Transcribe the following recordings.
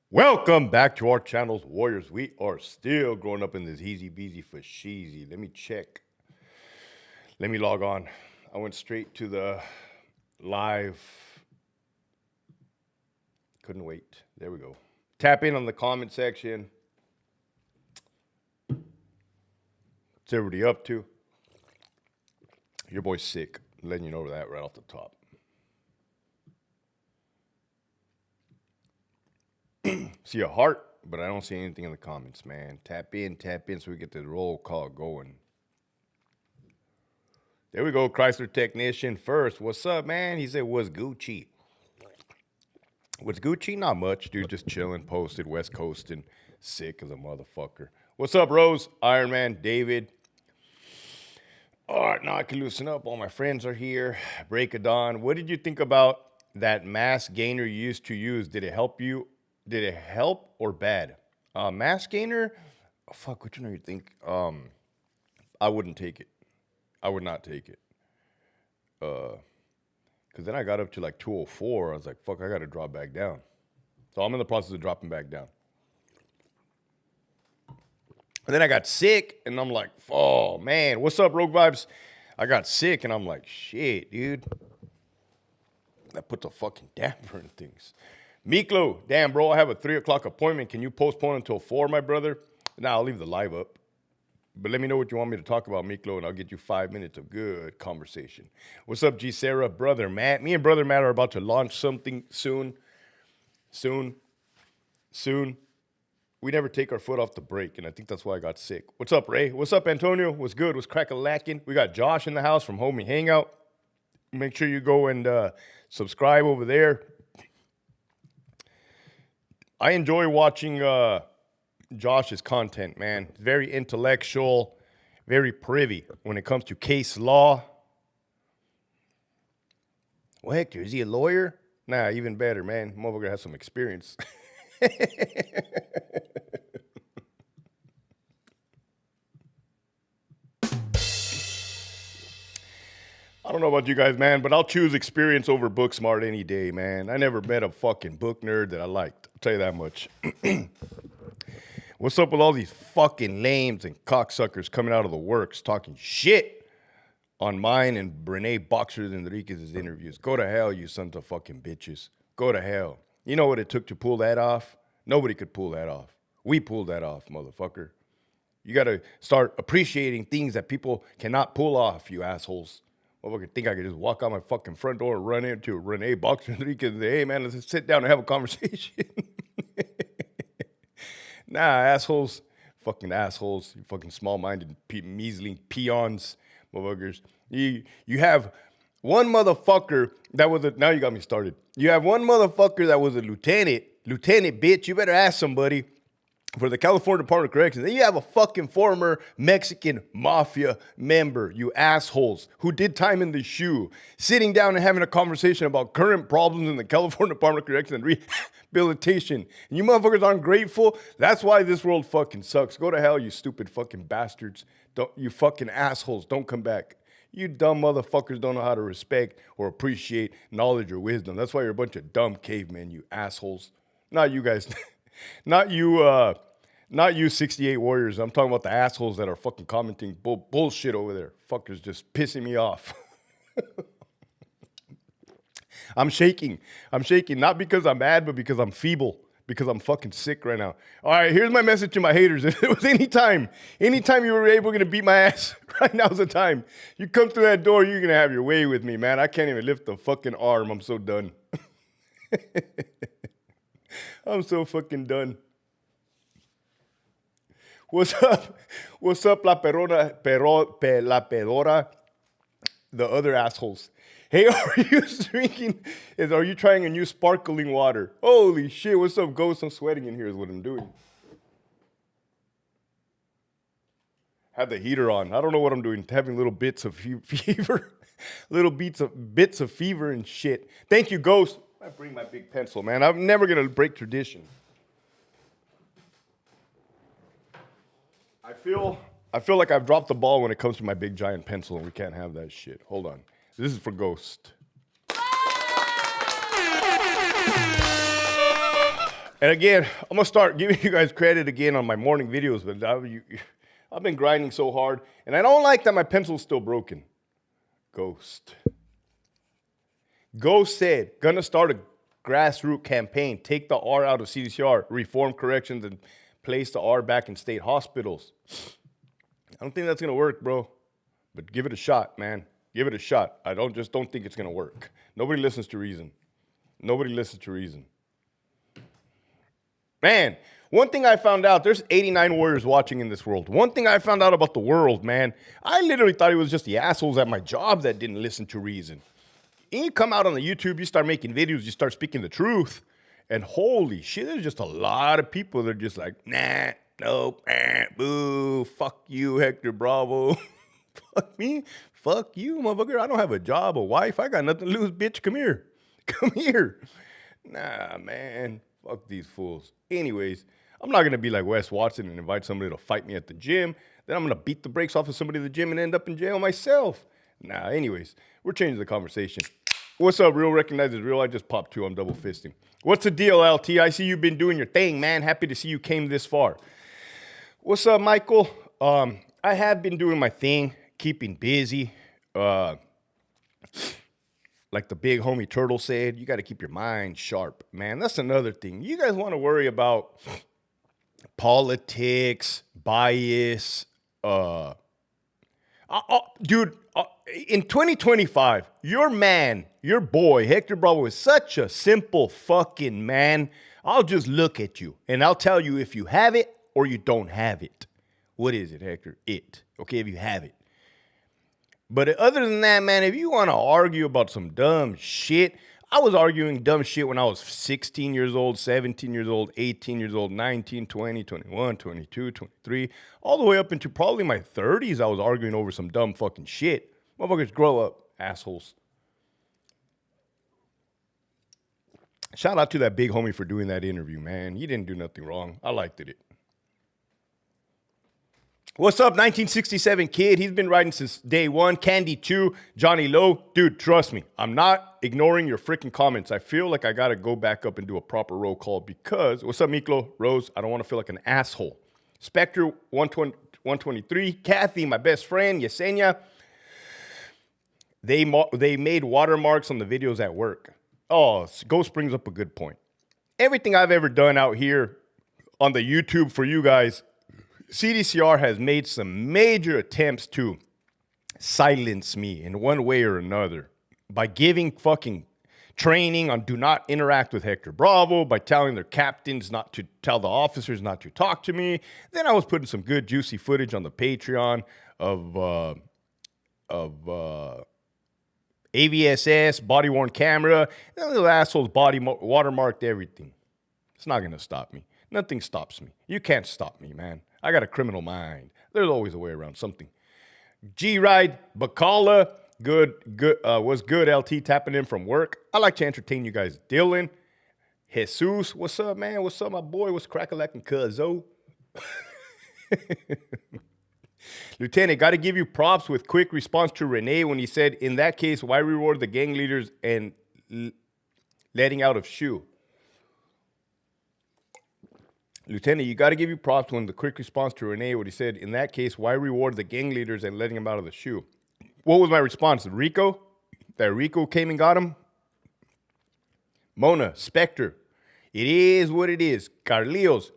Welcome back to our channels, Warriors. We are still growing up in this easy beasy for sheezy. Let me check. Let me log on. I went straight to the live. Couldn't wait. There we go. Tap in on the comment section. What's everybody up to? Your boy's sick. I'm letting you know that right off the top. See a heart, but I don't see anything in the comments, man. Tap in so we get the roll call going. There we go, Chrysler Technician first. What's up, man? He said, what's Gucci? What's Gucci? Not much, dude. Just chilling, posted, West Coasting, sick as a motherfucker. What's up, Rose? Iron Man, David. All right, now I can loosen up. All my friends are here. Break of Dawn. What did you think about that mass gainer you used to use? Did it help you? Did it help or bad? Mass gainer? Oh, fuck, which one do you think? I wouldn't take it. I would not take it. Because then I got up to like 204. I was like, fuck, I got to drop back down. So I'm in the process of dropping back down. And then I got sick, and I'm like, oh, man. What's up, Rogue Vibes? I got sick, and I'm like, shit, dude. That puts a fucking damper in things. Miklo, damn, bro, I have a 3 o'clock appointment. Can you postpone until 4, my brother? Nah, I'll leave the live up. But let me know what you want me to talk about, Miklo, and I'll get you 5 minutes of good conversation. What's up, G. Sarah? Brother Matt. Me and Brother Matt are about to launch something soon. Soon. We never take our foot off the brake, and I think that's why I got sick. What's up, Ray? What's up, Antonio? What's good? What's crack-a-lackin'? We got Josh in the house from Homie Hangout. Make sure you go and subscribe over there. I enjoy watching Josh's content, man. Very intellectual, very privy when it comes to case law. Well, Hector, is he a lawyer? Nah, even better, man. Motherfucker has some experience. I don't know about you guys, man, but I'll choose experience over book smart any day, man. I never met a fucking book nerd that I liked. I'll tell you that much. What's up with all these fucking lames and cocksuckers coming out of the works talking shit on mine and Brene Boxer Enriquez's interviews? Go to hell, you sons of fucking bitches. Go to hell. You know what it took to pull that off? Nobody could pull that off. We pulled that off, motherfucker. You got to start appreciating things that people cannot pull off, you assholes. Motherfucker think I could just walk out my fucking front door and run into Rene Boxer Enriquez and say, hey, man, let's just sit down and have a conversation. Nah, assholes. Fucking assholes. You fucking small-minded, measly peons, motherfuckers. You have one motherfucker that was a... Now you got me started. You have one motherfucker that was a lieutenant. Lieutenant, bitch. You better ask somebody for the California Department of Corrections. Then you have a fucking former Mexican mafia member, you assholes, who did time in the shoe, sitting down and having a conversation about current problems in the California Department of Corrections and Rehabilitation. And you motherfuckers aren't grateful. That's why this world fucking sucks. Go to hell, you stupid fucking bastards. You fucking assholes. Don't come back. You dumb motherfuckers don't know how to respect or appreciate knowledge or wisdom. That's why you're a bunch of dumb cavemen, you assholes. Not you guys. Not you 68 Warriors. I'm talking about the assholes that are fucking commenting bullshit over there. Fuckers just pissing me off. I'm shaking. Not because I'm mad, but because I'm feeble. Because I'm fucking sick right now. All right, here's my message to my haters. If it was anytime you were able to beat my ass, right now's the time. You come through that door, you're going to have your way with me, man. I can't even lift the fucking arm. I'm so done. I'm so fucking done. What's up? What's up, La Pedora? The other assholes. Hey, are you trying a new sparkling water? Holy shit, what's up, Ghost? I'm sweating in here is what I'm doing. Had the heater on. I don't know what I'm doing. Having little bits of fever. Little bits of fever and shit. Thank you, Ghost. I bring my big pencil, man. I'm never going to break tradition. I feel like I've dropped the ball when it comes to my big giant pencil, and we can't have that shit. Hold on. This is for Ghost. And again, I'm going to start giving you guys credit again on my morning videos, but I've been grinding so hard, and I don't like that my pencil's still broken. Ghost said, gonna start a grassroots campaign, take the R out of CDCR, reform corrections, and place the R back in state hospitals. I don't think that's gonna work, bro. But give it a shot, man. Give it a shot. I don't think it's gonna work. Nobody listens to reason. Nobody listens to reason. Man, one thing I found out, there's 89 warriors watching in this world. One thing I found out about the world, man, I literally thought it was just the assholes at my job that didn't listen to reason. And you come out on the YouTube, you start making videos, you start speaking the truth, and holy shit, there's just a lot of people that are just like, nah, nope, boo, fuck you, Hector Bravo. Fuck me, fuck you, motherfucker. I don't have a job, a wife, I got nothing to lose, bitch, come here. Come here. Nah, man. Fuck these fools. Anyways, I'm not going to be like Wes Watson and invite somebody to fight me at the gym. Then I'm going to beat the brakes off of somebody at the gym and end up in jail myself. Nah, anyways, we're changing the conversation. What's up, Real Recognizes Real? I just popped two. I'm double fisting. What's the deal, LT? I see you've been doing your thing, man. Happy to see you came this far. What's up, Michael? I have been doing my thing, keeping busy. Like the big homie Turtle said, you got to keep your mind sharp, man. That's another thing. You guys want to worry about politics, bias. Dude, in 2025, your boy, Hector Bravo, is such a simple fucking man. I'll just look at you, and I'll tell you if you have it or you don't have it. What is it, Hector? It. Okay, if you have it. But other than that, man, if you want to argue about some dumb shit, I was arguing dumb shit when I was 16 years old, 17 years old, 18 years old, 19, 20, 21, 22, 23, all the way up into probably my 30s, I was arguing over some dumb fucking shit. Motherfuckers, grow up, assholes. Shout out to that big homie for doing that interview, man. He didn't do nothing wrong. I liked it. What's up, 1967 kid? He's been riding since day one. Candy 2, Johnny Lowe. Dude, trust me, I'm not ignoring your freaking comments. I feel like I got to go back up and do a proper roll call because, what's up, Miklo? Rose, I don't want to feel like an asshole. Spectre 123, Kathy, my best friend, Yesenia. They made watermarks on the videos at work. Oh, Ghost brings up a good point. Everything I've ever done out here on the YouTube for you guys, CDCR has made some major attempts to silence me in one way or another by giving fucking training on do not interact with Hector Bravo, by telling their captains not to tell the officers not to talk to me. Then I was putting some good juicy footage on the Patreon of AVSS, body-worn camera. And those assholes watermarked everything. It's not going to stop me. Nothing stops me. You can't stop me, man. I got a criminal mind. There's always a way around something. G-Ride, Bacala, good, was good, LT, tapping in from work. I like to entertain you guys. Dylan, Jesus, what's up, man? What's up, my boy? What's crack-a-lackin' cuzzo? Lieutenant, got to give you props with quick response to Renee when he said, in that case, why reward the gang leaders and letting out of shoe? Lieutenant, you got to give you props when the quick response to Renee when he said, in that case, why reward the gang leaders and letting them out of the shoe? What was my response? Rico? That Rico came and got him? Mona, Spectre. It is what it is. Carlios.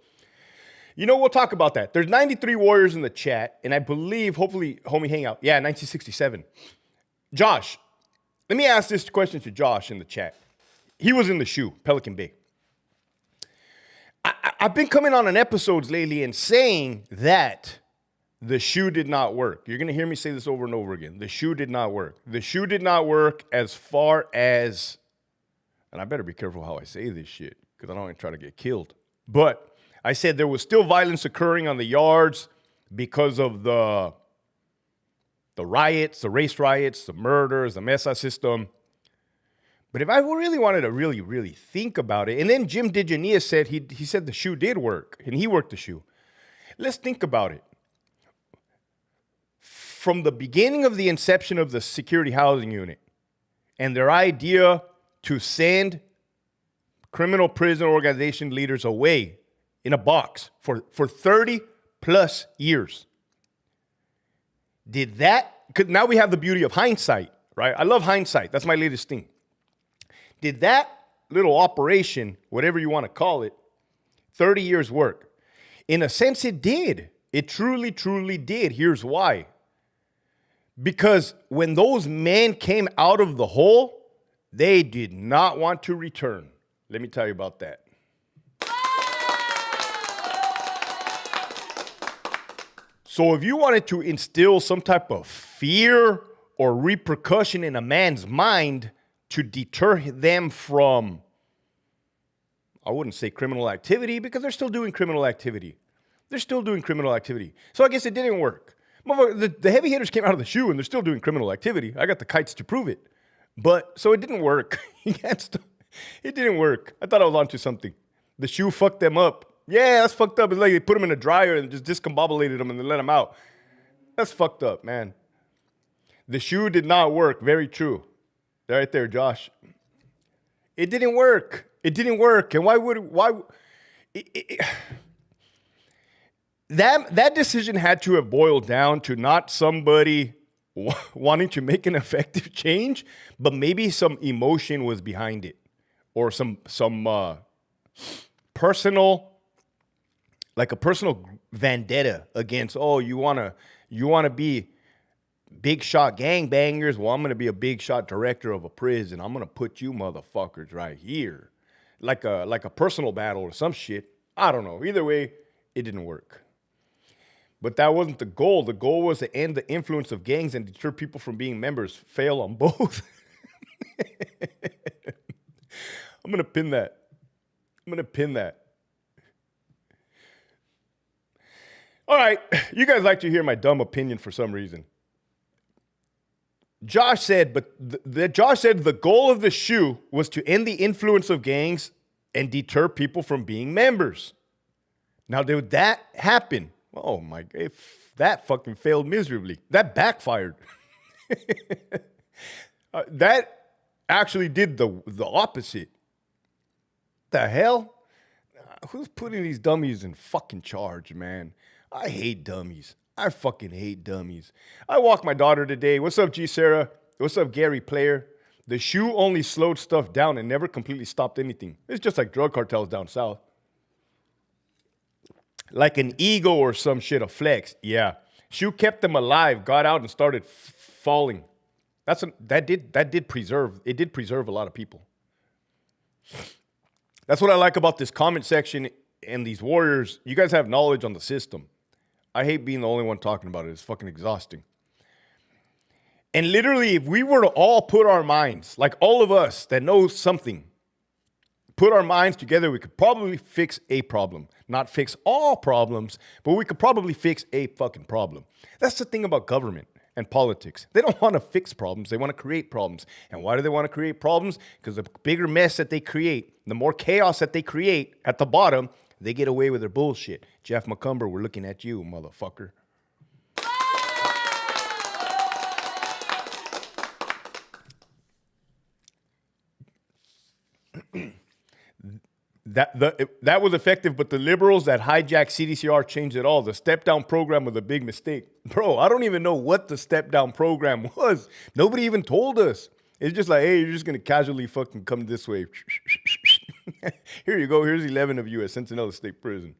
You know, we'll talk about that. There's 93 warriors in the chat, and I believe, hopefully, homie hangout. Yeah, 1967. Josh, let me ask this question to Josh in the chat. He was in the shoe, Pelican Bay. I've been coming on episodes lately and saying that the shoe did not work. You're going to hear me say this over and over again. The shoe did not work. The shoe did not work as far as, and I better be careful how I say this shit because I don't want to try to get killed. But I said there was still violence occurring on the yards because of the riots, the race riots, the murders, the Mesa system. But if I really wanted to really think about it, and then Jim DeGenia said he said the shoe did work, and he worked the shoe. Let's think about it. From the beginning of the inception of the security housing unit and their idea to send criminal prison organization leaders away in a box for 30 plus years. Did that, because now we have the beauty of hindsight, right? I love hindsight. That's my latest thing. Did that little operation, whatever you want to call it, 30 years work? In a sense, it did. It truly, truly did. Here's why. Because when those men came out of the hole, they did not want to return. Let me tell you about that. So if you wanted to instill some type of fear or repercussion in a man's mind to deter them from, I wouldn't say criminal activity, because they're still doing criminal activity. They're still doing criminal activity. So I guess it didn't work. The heavy hitters came out of the shoe and they're still doing criminal activity. I got the kites to prove it. But so it didn't work. It didn't work. I thought I was onto something. The shoe fucked them up. Yeah, that's fucked up. It's like they put them in a dryer and just discombobulated them and then let them out. That's fucked up, man. The shoe did not work. Very true. Right there, Josh. It didn't work. It didn't work. And that decision had to have boiled down to not somebody wanting to make an effective change, but maybe some emotion was behind it, or some personal, like a personal vendetta against, oh, you wanna be big shot gangbangers? Well, I'm gonna be a big shot director of a prison. I'm gonna put you motherfuckers right here, like a personal battle or some shit. I don't know. Either way, it didn't work. But that wasn't the goal. The goal was to end the influence of gangs and deter people from being members. Fail on both. I'm gonna pin that. All right, you guys like to hear my dumb opinion for some reason. Josh said the goal of the shoe was to end the influence of gangs and deter people from being members. Now, did that happen? Oh my God, that fucking failed miserably. That backfired. That actually did the opposite. The hell? Who's putting these dummies in fucking charge, man? I hate dummies. I fucking hate dummies. I walked my daughter today. What's up, G. Sarah? What's up, Gary Player? The shoe only slowed stuff down and never completely stopped anything. It's just like drug cartels down south. Like an ego or some shit, a flex. Yeah. Shoe kept them alive, got out and started falling. That did preserve a lot of people. That's what I like about this comment section and these warriors. You guys have knowledge on the system. I hate being the only one talking about it. It's fucking exhausting. And literally, if we were to all put our minds, like all of us that know something, put our minds together, we could probably fix a problem. Not fix all problems, but we could probably fix a fucking problem. That's the thing about government and politics. They don't want to fix problems. They want to create problems. And why do they want to create problems? Because the bigger mess that they create, the more chaos that they create at the bottom, they get away with their bullshit. Jeff McCumber, we're looking at you, motherfucker. That was effective, but the liberals that hijacked CDCR changed it all. The step-down program was a big mistake. Bro, I don't even know what the step-down program was. Nobody even told us. It's just like, hey, you're just going to casually fucking come this way. Here you go. Here's 11 of you at Cincinnati State Prison.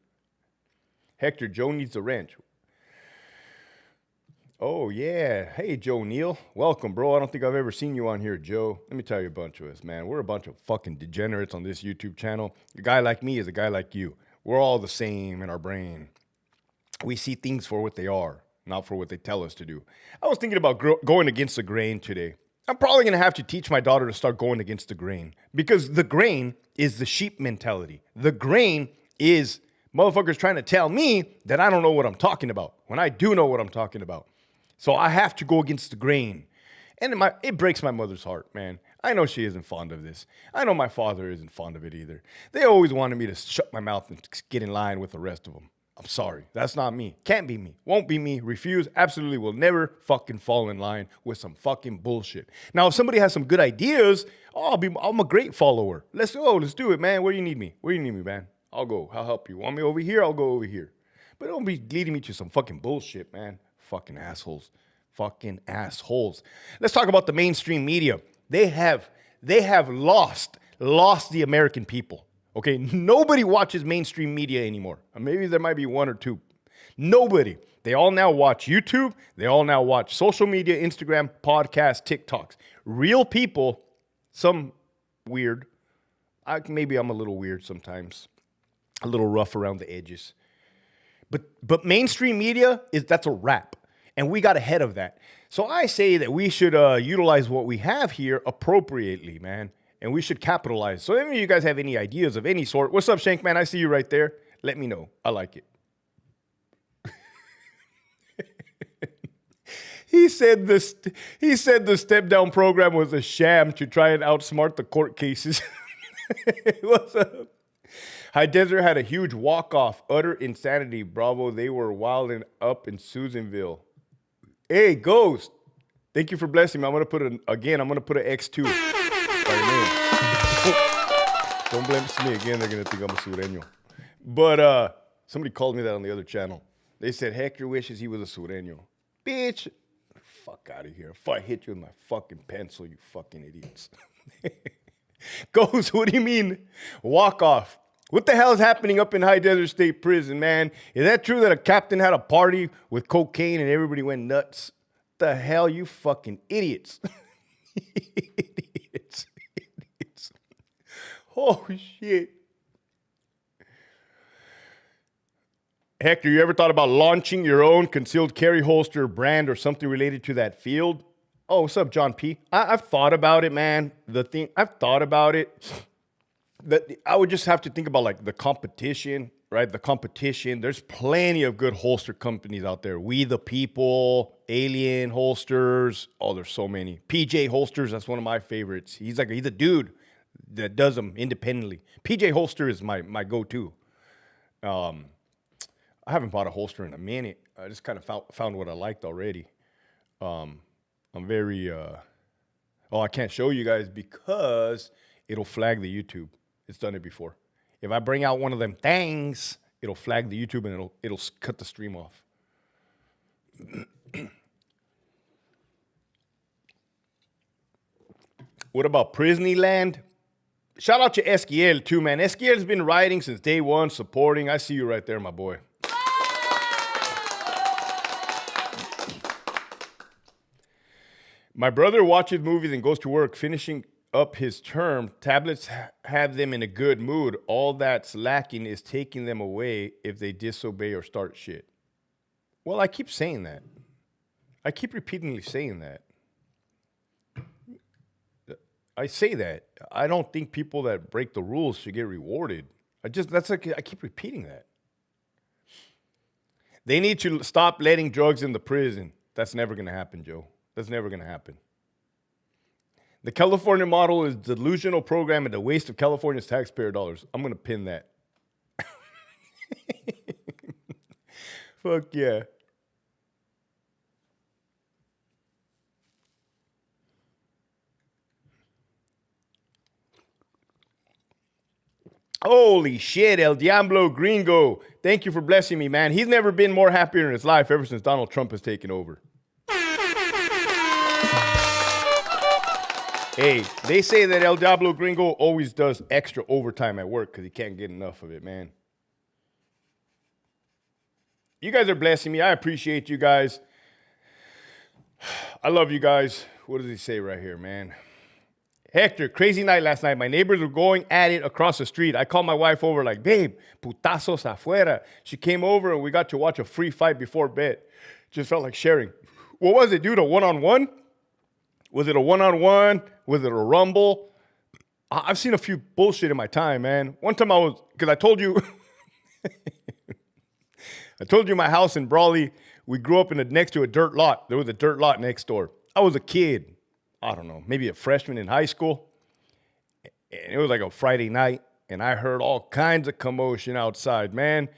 Hector, Joe needs a wrench. Oh, yeah. Hey, Joe Neal. Welcome, bro. I don't think I've ever seen you on here, Joe. Let me tell you a bunch of us, man. We're a bunch of fucking degenerates on this YouTube channel. A guy like me is a guy like you. We're all the same in our brain. We see things for what they are, not for what they tell us to do. I was thinking about going against the grain today. I'm probably going to have to teach my daughter to start going against the grain, because the grain is the sheep mentality. The grain is motherfuckers trying to tell me that I don't know what I'm talking about when I do know what I'm talking about. So I have to go against the grain. And it breaks my mother's heart, man. I know she isn't fond of this. I know my father isn't fond of it either. They always wanted me to shut my mouth and get in line with the rest of them. I'm sorry. That's not me. Can't be me. Won't be me. Refuse. Absolutely will never fucking fall in line with some fucking bullshit. Now, if somebody has some good ideas, I'm a great follower. Let's go. Let's do it, man. Where you need me? Where you need me, man? I'll go. I'll help you. Want me over here? I'll go over here. But don't be leading me to some fucking bullshit, man. Fucking assholes. Fucking assholes. Let's talk about the mainstream media. They have lost the American people. Okay, nobody watches mainstream media anymore. Maybe there might be one or two. Nobody. They all now watch YouTube. They all now watch social media, Instagram, podcasts, TikToks. Real people, some weird. Maybe I'm a little weird sometimes. A little rough around the edges. But mainstream media, that's a wrap. And we got ahead of that. So I say that we should utilize what we have here appropriately, man. And we should capitalize. So if you guys have any ideas of any sort, what's up, Shank, man? I see you right there. Let me know. I like it. He said the step down program was a sham to try and outsmart the court cases. What's up? High Desert had a huge walk-off. Utter insanity. Bravo. They were wilding up in Susanville. Hey, Ghost. Thank you for blessing me. I'm going to put an X2. Don't blame me again. They're going to think I'm a sureño. But somebody called me that on the other channel. They said, Hector wishes he was a sureño. Bitch, fuck out of here. If I hit you with my fucking pencil, you fucking idiots. Ghost, what do you mean? Walk off. What the hell is happening up in High Desert State Prison, man? Is that true that a captain had a party with cocaine and everybody went nuts? What the hell, you fucking idiots. Idiots. Oh, shit. Hector, you ever thought about launching your own concealed carry holster brand or something related to that field? Oh, what's up, John P? I've thought about it, man. I've thought about it. I would just have to think about like the competition, right? The competition. There's plenty of good holster companies out there. We the People, Alien Holsters. Oh, there's so many. PJ Holsters, that's one of my favorites. He's a dude that does them independently. PJ Holster is my go-to. I haven't bought a holster in a minute. I just kind of found what I liked already. I'm very, I can't show you guys because it'll flag the YouTube. It's done it before. If I bring out one of them things, it'll flag the YouTube and it'll cut the stream off. What about Prisneyland? Shout out to Esquiel too, man. Esquiel's been riding since day one, supporting. I see you right there, my boy. My brother watches movies and goes to work, finishing up his term. Tablets have them in a good mood. All that's lacking is taking them away if they disobey or start shit. Well, I keep saying that. I keep repeatedly saying that. I say that. I don't think people that break the rules should get rewarded. I keep repeating that. They need to stop letting drugs in the prison. That's never going to happen, Joe. That's never going to happen. The California model is a delusional program and a waste of California's taxpayer dollars. I'm going to pin that. Fuck yeah. Holy shit, El Diablo Gringo. Thank you for blessing me, man. He's never been more happier in his life ever since Donald Trump has taken over. Hey, they say that El Diablo Gringo always does extra overtime at work because he can't get enough of it, man. You guys are blessing me. I appreciate you guys. I love you guys. What does he say right here, man? Hector, crazy night last night. My neighbors were going at it across the street. I called my wife over like, babe, putazos afuera. She came over and we got to watch a free fight before bed. Just felt like sharing. What was it, dude? A one-on-one? Was it a one-on-one? Was it a rumble? I've seen a few bullshit in my time, man. One time because I told you, my house in Brawley, we grew up next to a dirt lot. There was a dirt lot next door. I was a kid. I don't know, maybe a freshman in high school. And it was like a Friday night, and I heard all kinds of commotion outside, man.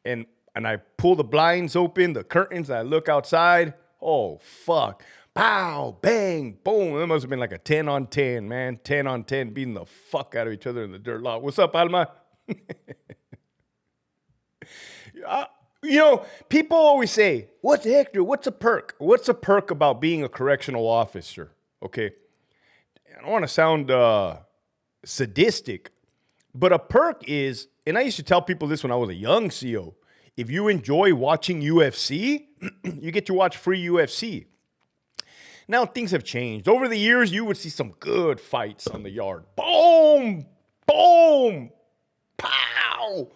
And and I pull the blinds open, the curtains, and I look outside. Oh, fuck. Pow, bang, boom. It must have been like a 10 on 10, man. 10 on 10, beating the fuck out of each other in the dirt lot. What's up, Alma? People always say, what's Hector? What's a perk? What's a perk about being a correctional officer? Okay. I don't want to sound sadistic, but a perk is, and I used to tell people this when I was a young CO, if you enjoy watching UFC, you get to watch free UFC. Now things have changed. Over the years, you would see some good fights on the yard. Boom, boom, pow,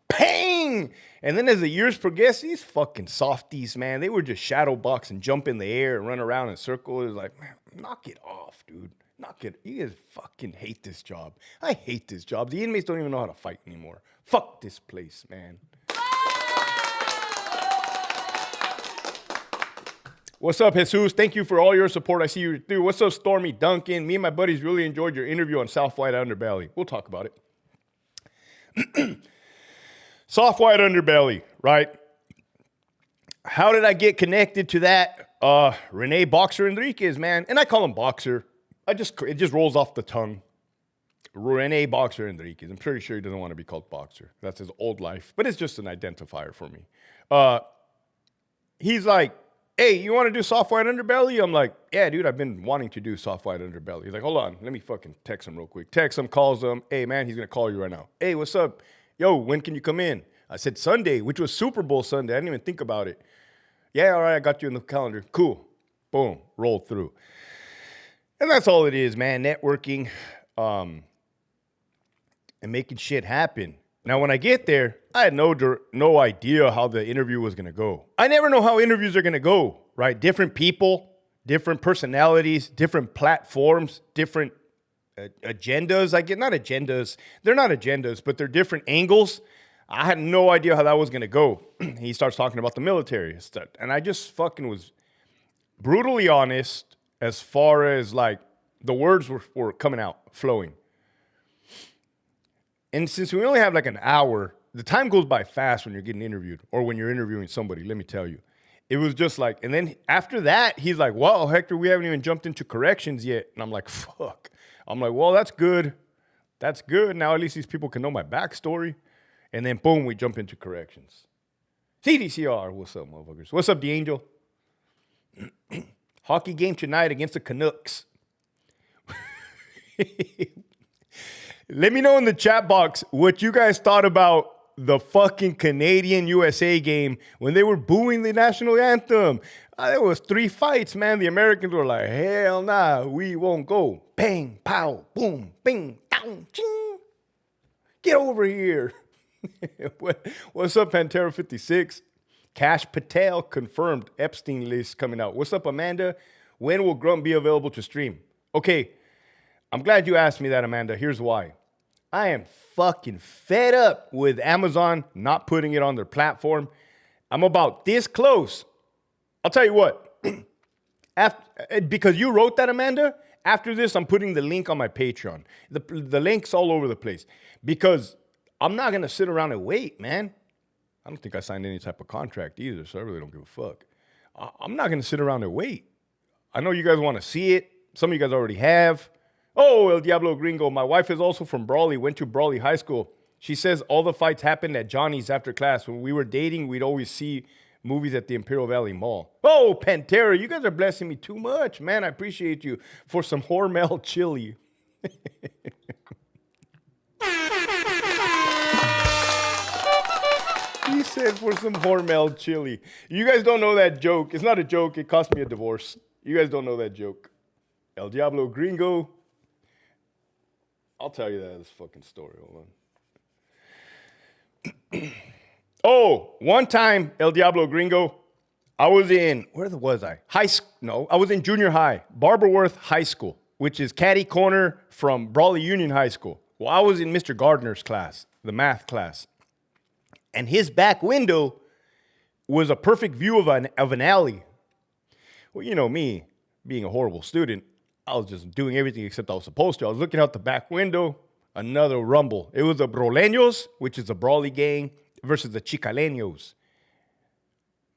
pang. And then as the years progressed, these fucking softies, man, they were just shadow box and jump in the air and run around in circles. It was like, man, knock it off, dude. Knock it. You guys fucking hate this job. I hate this job. The inmates don't even know how to fight anymore. Fuck this place, man. What's up, Jesus? Thank you for all your support. I see you. Dude, what's up, Stormy Duncan? Me and my buddies really enjoyed your interview on Soft White Underbelly. We'll talk about it. Soft White Underbelly, right? How did I get connected to that? Rene Boxer Enriquez, man. And I call him Boxer. It just rolls off the tongue. Rene Boxer Enriquez. I'm pretty sure he doesn't want to be called Boxer. That's his old life. But it's just an identifier for me. He's like, hey, you want to do Soft White Underbelly? I'm like, yeah, dude, I've been wanting to do Soft White Underbelly. He's like, hold on, let me fucking text him real quick. Text him, calls him. Hey, man, he's going to call you right now. Hey, what's up? Yo, when can you come in? I said Sunday, which was Super Bowl Sunday. I didn't even think about it. Yeah, all right, I got you in the calendar. Cool. Boom, rolled through. And that's all it is, man, networking and making shit happen. Now, when I get there, I had no idea how the interview was going to go. I never know how interviews are going to go, right? Different people, different personalities, different platforms, different agendas. Not agendas. They're not agendas, but they're different angles. I had no idea how that was going to go. He starts talking about the military stuff. And I just fucking was brutally honest as far as like the words were coming out, flowing. And since we only have like an hour, the time goes by fast when you're getting interviewed or when you're interviewing somebody, let me tell you. It was just like, and then after that, he's like, well, Hector, we haven't even jumped into corrections yet. And I'm like, fuck. I'm like, well, that's good. That's good. Now at least these people can know my backstory. And then boom, we jump into corrections. CDCR, what's up, motherfuckers? What's up, the Angel? Hockey game tonight against the Canucks. Let me know in the chat box what you guys thought about the fucking Canadian-USA game when they were booing the national anthem. There was 3 fights, man. The Americans were like, hell nah, we won't go. Bang, pow, boom, bing, down, ching. Get over here. What's up, Pantera 56? Cash Patel confirmed Epstein list coming out. What's up, Amanda? When will Grunt be available to stream? Okay, I'm glad you asked me that, Amanda. Here's why. I am fucking fed up with Amazon not putting it on their platform. I'm about this close. I'll tell you what. Because you wrote that, Amanda, after this, I'm putting the link on my Patreon. The link's all over the place. Because I'm not going to sit around and wait, man. I don't think I signed any type of contract either, so I really don't give a fuck. I'm not going to sit around and wait. I know you guys want to see it. Some of you guys already have. Oh, El Diablo Gringo. My wife is also from Brawley, went to Brawley High School. She says all the fights happened at Johnny's after class. When we were dating, we'd always see movies at the Imperial Valley Mall. Oh, Pantera, you guys are blessing me too much. Man, I appreciate you for some Hormel chili. He said for some Hormel chili. You guys don't know that joke. It's not a joke. It cost me a divorce. You guys don't know that joke. El Diablo Gringo. I'll tell you that fucking story. Hold on. Oh, one time, El Diablo Gringo, I was in, where was I? I was in junior high, Barberworth High School, which is catty corner from Brawley Union High School. Well, I was in Mr. Gardner's class, the math class. And his back window was a perfect view of an alley. Well, you know me, being a horrible student, I was just doing everything except I was supposed to. I was looking out the back window, another rumble. It was the Broleños, which is a Brawley gang, versus the Chicaleños.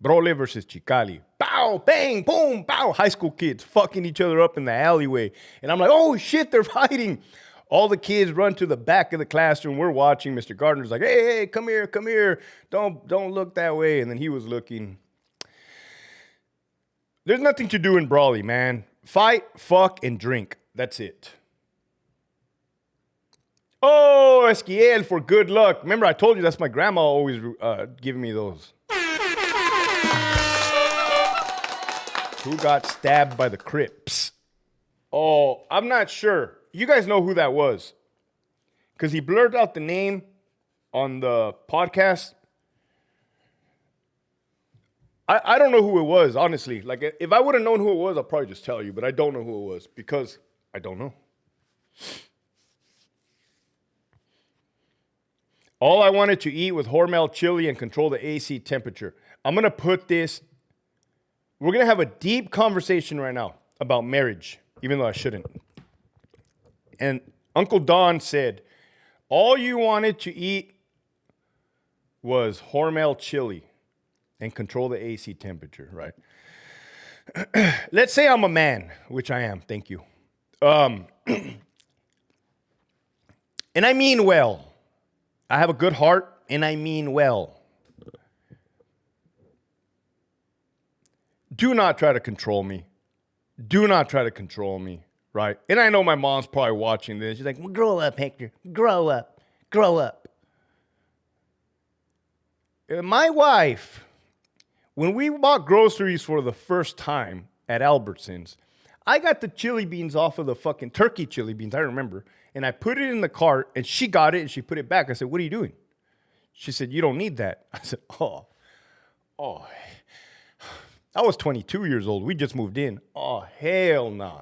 Brole versus Chicali. Bow, bang, boom, bow. High school kids fucking each other up in the alleyway. And I'm like, oh shit, they're fighting. All the kids run to the back of the classroom. We're watching. Mr. Gardner's like, hey, come here, come here. Don't look that way. And then he was looking. There's nothing to do in Brawley, man. Fight, fuck, and drink. That's it. Oh, Esquiel for good luck. Remember, I told you that's my grandma always giving me those. Who got stabbed by the Crips? Oh, I'm not sure. You guys know who that was. Because he blurred out the name on the podcast. I don't know who it was, honestly. Like, if I would have known who it was, I'll probably just tell you. But I don't know who it was because I don't know. All I wanted to eat was Hormel chili and control the AC temperature. I'm going to put this. We're going to have a deep conversation right now about marriage, even though I shouldn't. And Uncle Don said, all you wanted to eat was Hormel chili and control the AC temperature, right? Let's say I'm a man, which I am, thank you. And I mean well. I have a good heart, and I mean well. Do not try to control me. Do not try to control me, right? And I know my mom's probably watching this. She's like, well, grow up, Hector. Grow up. Grow up. My wife, when we bought groceries for the first time at Albertsons, I got the chili beans off of the fucking turkey chili beans, I remember, and I put it in the cart, and she got it, and she put it back. I said, what are you doing? She said, you don't need that. I said, oh. I was 22 years old. We just moved in. Oh, hell nah.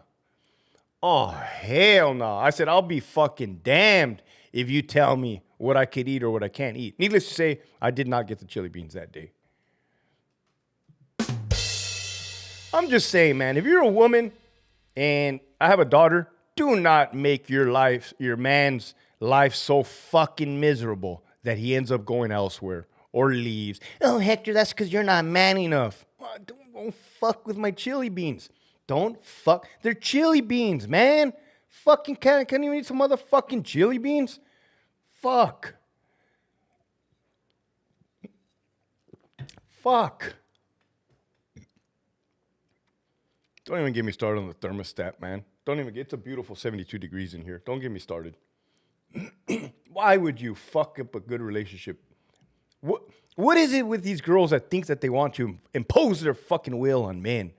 Oh, hell nah. I said, I'll be fucking damned if you tell me what I could eat or what I can't eat. Needless to say, I did not get the chili beans that day. I'm just saying, man, if you're a woman and I have a daughter, do not make your man's life so fucking miserable that he ends up going elsewhere or leaves. Oh, Hector, that's because you're not man enough. Don't fuck with my chili beans. Don't fuck. They're chili beans, man. Fucking can't even eat some motherfucking chili beans? Fuck. Fuck. Don't even get me started on the thermostat, man. Don't even get, it's a beautiful 72 degrees in here. Don't get me started. Why would you fuck up a good relationship? What is it with these girls that think that they want to impose their fucking will on men?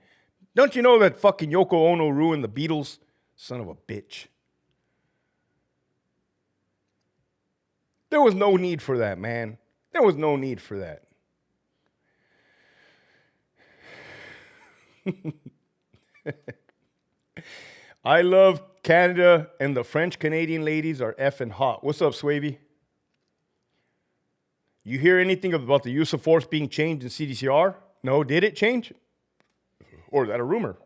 Don't you know that fucking Yoko Ono ruined the Beatles? Son of a bitch. There was no need for that, man. There was no need for that. I love Canada, and the French-Canadian ladies are effing hot. What's up, Swavey? You hear anything about the use of force being changed in CDCR? No, did it change? Or is that a rumor?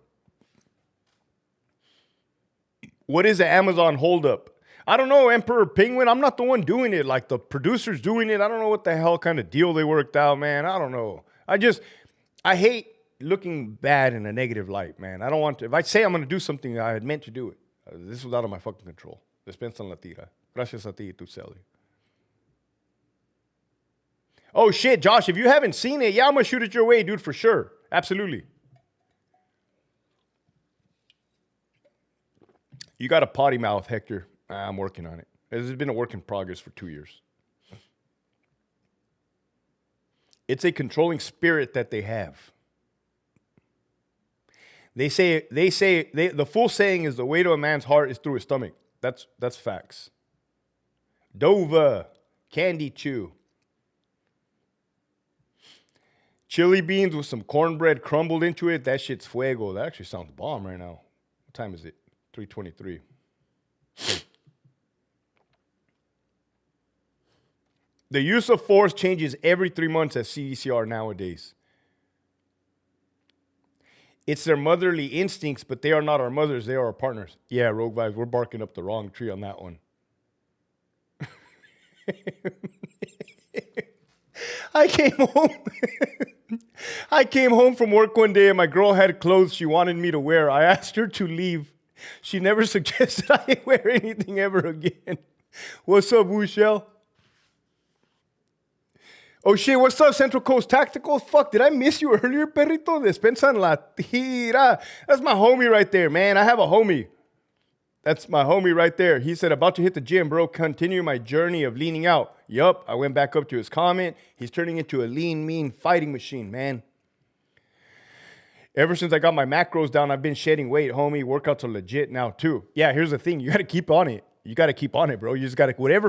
What is the Amazon holdup? I don't know, Emperor Penguin. I'm not the one doing it. Like, the producer's doing it. I don't know what the hell kind of deal they worked out, man. I don't know. I hate looking bad in a negative light, man. I don't want to. If I say I'm going to do something, I had meant to do it. This was out of my fucking control. Despensa en la tira. Gracias a ti, tu Sally. Oh, shit, Josh, if you haven't seen it, yeah, I'm going to shoot it your way, dude, for sure. Absolutely. You got a potty mouth, Hector. I'm working on it. This has been a work in progress for 2 years. It's a controlling spirit that they have. They say the full saying is the way to a man's heart is through his stomach. That's facts. Dova, Candy Chew. Chili beans with some cornbread crumbled into it. That shit's fuego. That actually sounds bomb right now. What time is it? 3:23. The use of force changes every 3 months at CDCR nowadays. It's their motherly instincts, but they are not our mothers. They are our partners. Yeah, Rogue Vibes, we're barking up the wrong tree on that one. I came home. I came home from work one day and my girl had clothes she wanted me to wear. I asked her to leave. She never suggested I wear anything ever again. What's up, Wushel? Oh shit, what's up, Central Coast Tactical? Fuck, did I miss you earlier, perrito? Despensa en la tira. That's my homie right there, man. I have a homie. That's my homie right there. He said, about to hit the gym, bro. Continue my journey of leaning out. Yup, I went back up to his comment. He's turning into a lean, mean fighting machine, man. Ever since I got my macros down, I've been shedding weight, homie. Workouts are legit now, too. Yeah, here's the thing. You got to keep on it. You got to keep on it, bro. You just got to, whatever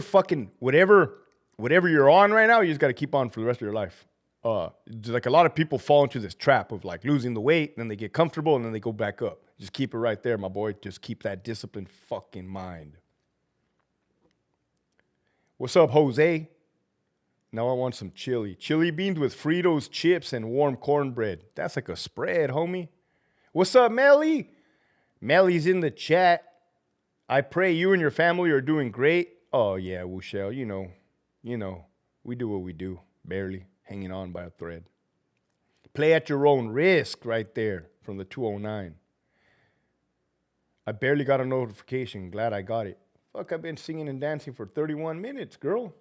you're on right now, you just got to keep on for the rest of your life. Like a lot of people fall into this trap of like losing the weight, and then they get comfortable, and then they go back up. Just keep it right there, my boy. Just keep that disciplined fucking mind. What's up, Jose? Now I want some chili. Chili beans with Fritos, chips, and warm cornbread. That's like a spread, homie. What's up, Melly? Melly's in the chat. I pray you and your family are doing great. Oh, yeah, Wushel, you know, we do what we do. Barely hanging on by a thread. Play at your own risk right there from the 209. I barely got a notification. Glad I got it. Fuck, I've been singing and dancing for 31 minutes, girl.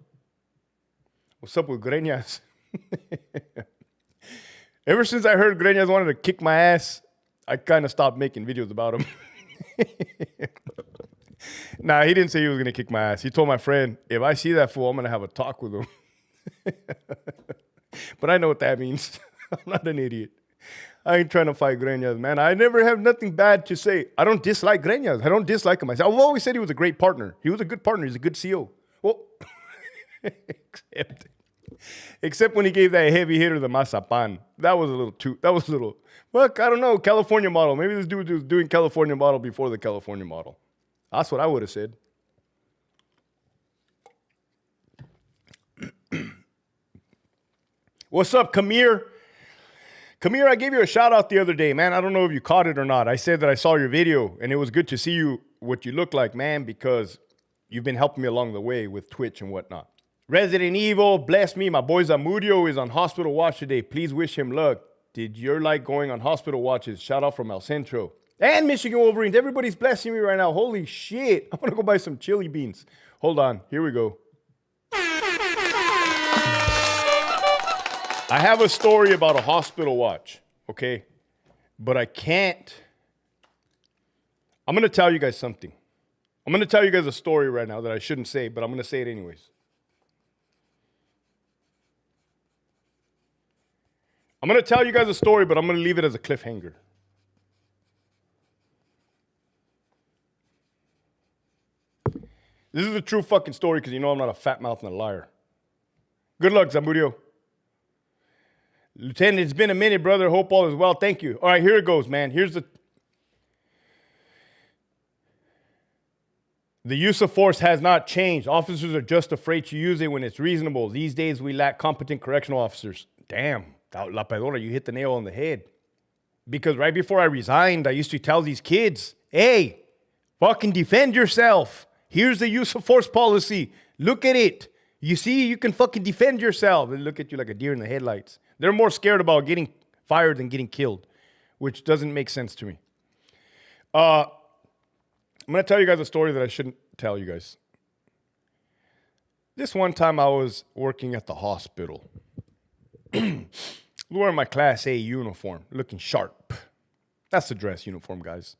What's up with Greñas? Ever since I heard Greñas wanted to kick my ass, I kind of stopped making videos about him. Nah, he didn't say he was going to kick my ass. He told my friend, if I see that fool, I'm going to have a talk with him. But I know what that means. I'm not an idiot. I ain't trying to fight Greñas, man. I never have nothing bad to say. I don't dislike Greñas. I don't dislike him. I've always said he was a great partner. He was a good partner. He's a good CO. Well, except when he gave that heavy hitter the Mazapan. That was a little, fuck, I don't know, California model. Maybe this dude was doing California model before the California model. That's what I would have said. What's up, Kamir? Kamir, I gave you a shout out the other day, man. I don't know if you caught it or not. I said that I saw your video, and it was good to see you, what you look like, man, because you've been helping me along the way with Twitch and whatnot. Resident Evil, bless me. My boy Zamudio is on hospital watch today. Please wish him luck. Did you like going on hospital watches? Shout out from El Centro. And Michigan Wolverines. Everybody's blessing me right now. Holy shit. I'm going to go buy some chili beans. Hold on. Here we go. I have a story about a hospital watch, okay? But I can't. I'm going to tell you guys something. I'm going to tell you guys a story right now that I shouldn't say, but I'm going to say it anyways. I'm going to tell you guys a story, but I'm going to leave it as a cliffhanger. This is a true fucking story because you know I'm not a fat mouth and a liar. Good luck, Zamudio. Lieutenant, it's been a minute, brother. Hope all is well. Thank you. All right, here it goes, man. Here's the use of force has not changed. Officers are just afraid to use it when it's reasonable. These days, we lack competent correctional officers. Damn, La Pedora, you hit the nail on the head. Because right before I resigned, I used to tell these kids, hey, fucking defend yourself. Here's the use of force policy. Look at it. You see, you can fucking defend yourself. They look at you like a deer in the headlights. They're more scared about getting fired than getting killed, which doesn't make sense to me. I'm going to tell you guys a story that I shouldn't tell you guys. This one time I was working at the hospital. Wearing my Class A uniform, looking sharp. That's the dress uniform, guys.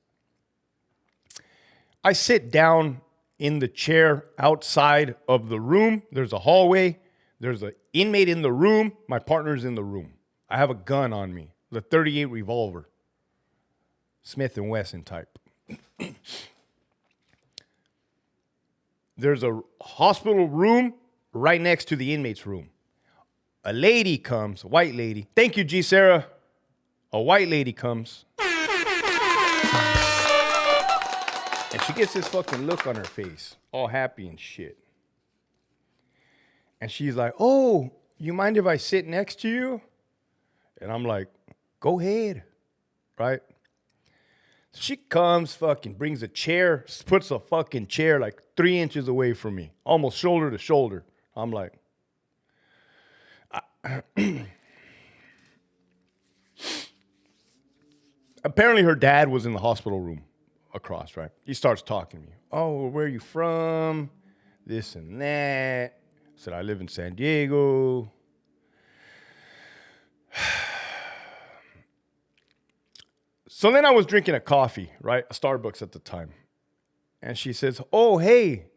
I sit down in the chair outside of the room. There's a hallway. There's an inmate in the room. My partner's in the room. I have a gun on me, the .38 revolver, Smith & Wesson type. There's a hospital room right next to the inmate's room. A lady comes, a white lady. Thank you, G. Sarah. A white lady comes. And she gets this fucking look on her face, all happy and shit. And she's like, oh, you mind if I sit next to you? And I'm like, go ahead, right? She comes, fucking brings a chair, puts a fucking chair like 3 inches away from me, almost shoulder to shoulder. I'm like, Apparently her dad was in the hospital room across, right? He starts talking to me. Oh, well, where are you from? This and that. I said, I live in San Diego. So then I was drinking a coffee, right? A Starbucks at the time. And she says, oh, hey,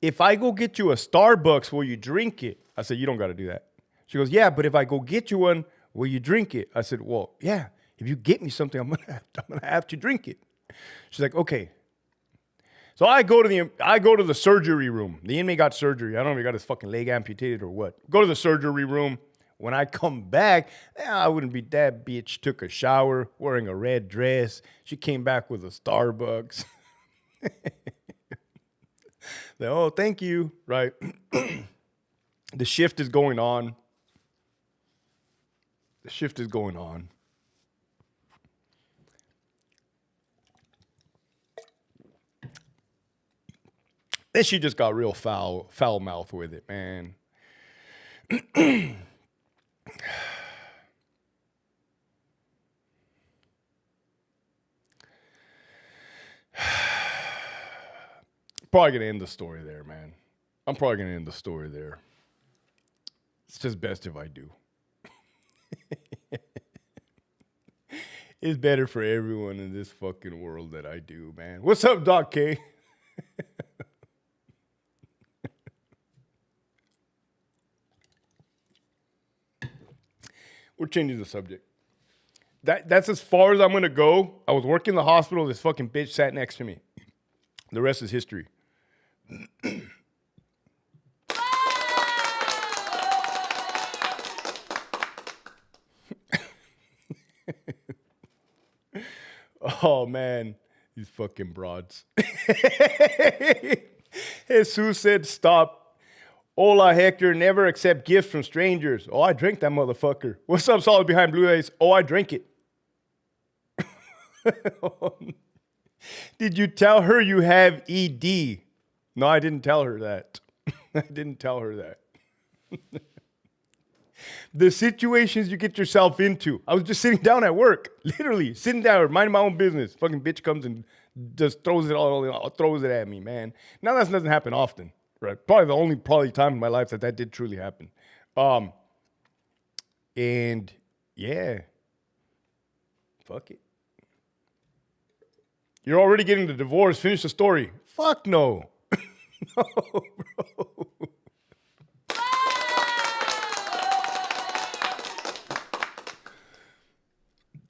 if I go get you a Starbucks, will you drink it? I said, you don't got to do that. She goes, yeah, but if I go get you one, will you drink it? I said, well, yeah. If you get me something, I'm gonna have to drink it. She's like, okay. So I go to the surgery room. The inmate got surgery. I don't know if he got his fucking leg amputated or what. Go to the surgery room. When I come back, I wouldn't be that bitch. Took a shower, wearing a red dress. She came back with a Starbucks. Oh, thank you. Right. The shift is going on. The shift is going on. Then she just got real foul mouth with it, man. Probably gonna end the story there, man. I'm probably gonna end the story there. It's just best if I do. It's better for everyone in this fucking world that I do, man. What's up, Doc K? We're changing the subject. That's as far as I'm gonna go. I was working in the hospital. This fucking bitch sat next to me. The rest is history. Oh man, these fucking broads. Jesus said, "Stop." Hola, Hector, never accept gifts from strangers. Oh, I drink that motherfucker. What's up, solid behind blue eyes? Oh, I drink it. Did you tell her you have ED? No, I didn't tell her that. I didn't tell her that. The situations you get yourself into. I was just sitting down at work, literally sitting down, minding my own business. Fucking bitch comes and just throws it at me, man. Now that doesn't happen often. Right, probably the only time in my life that did truly happen. And yeah, fuck it. You're already getting the divorce. Finish the story. Fuck no. No, bro.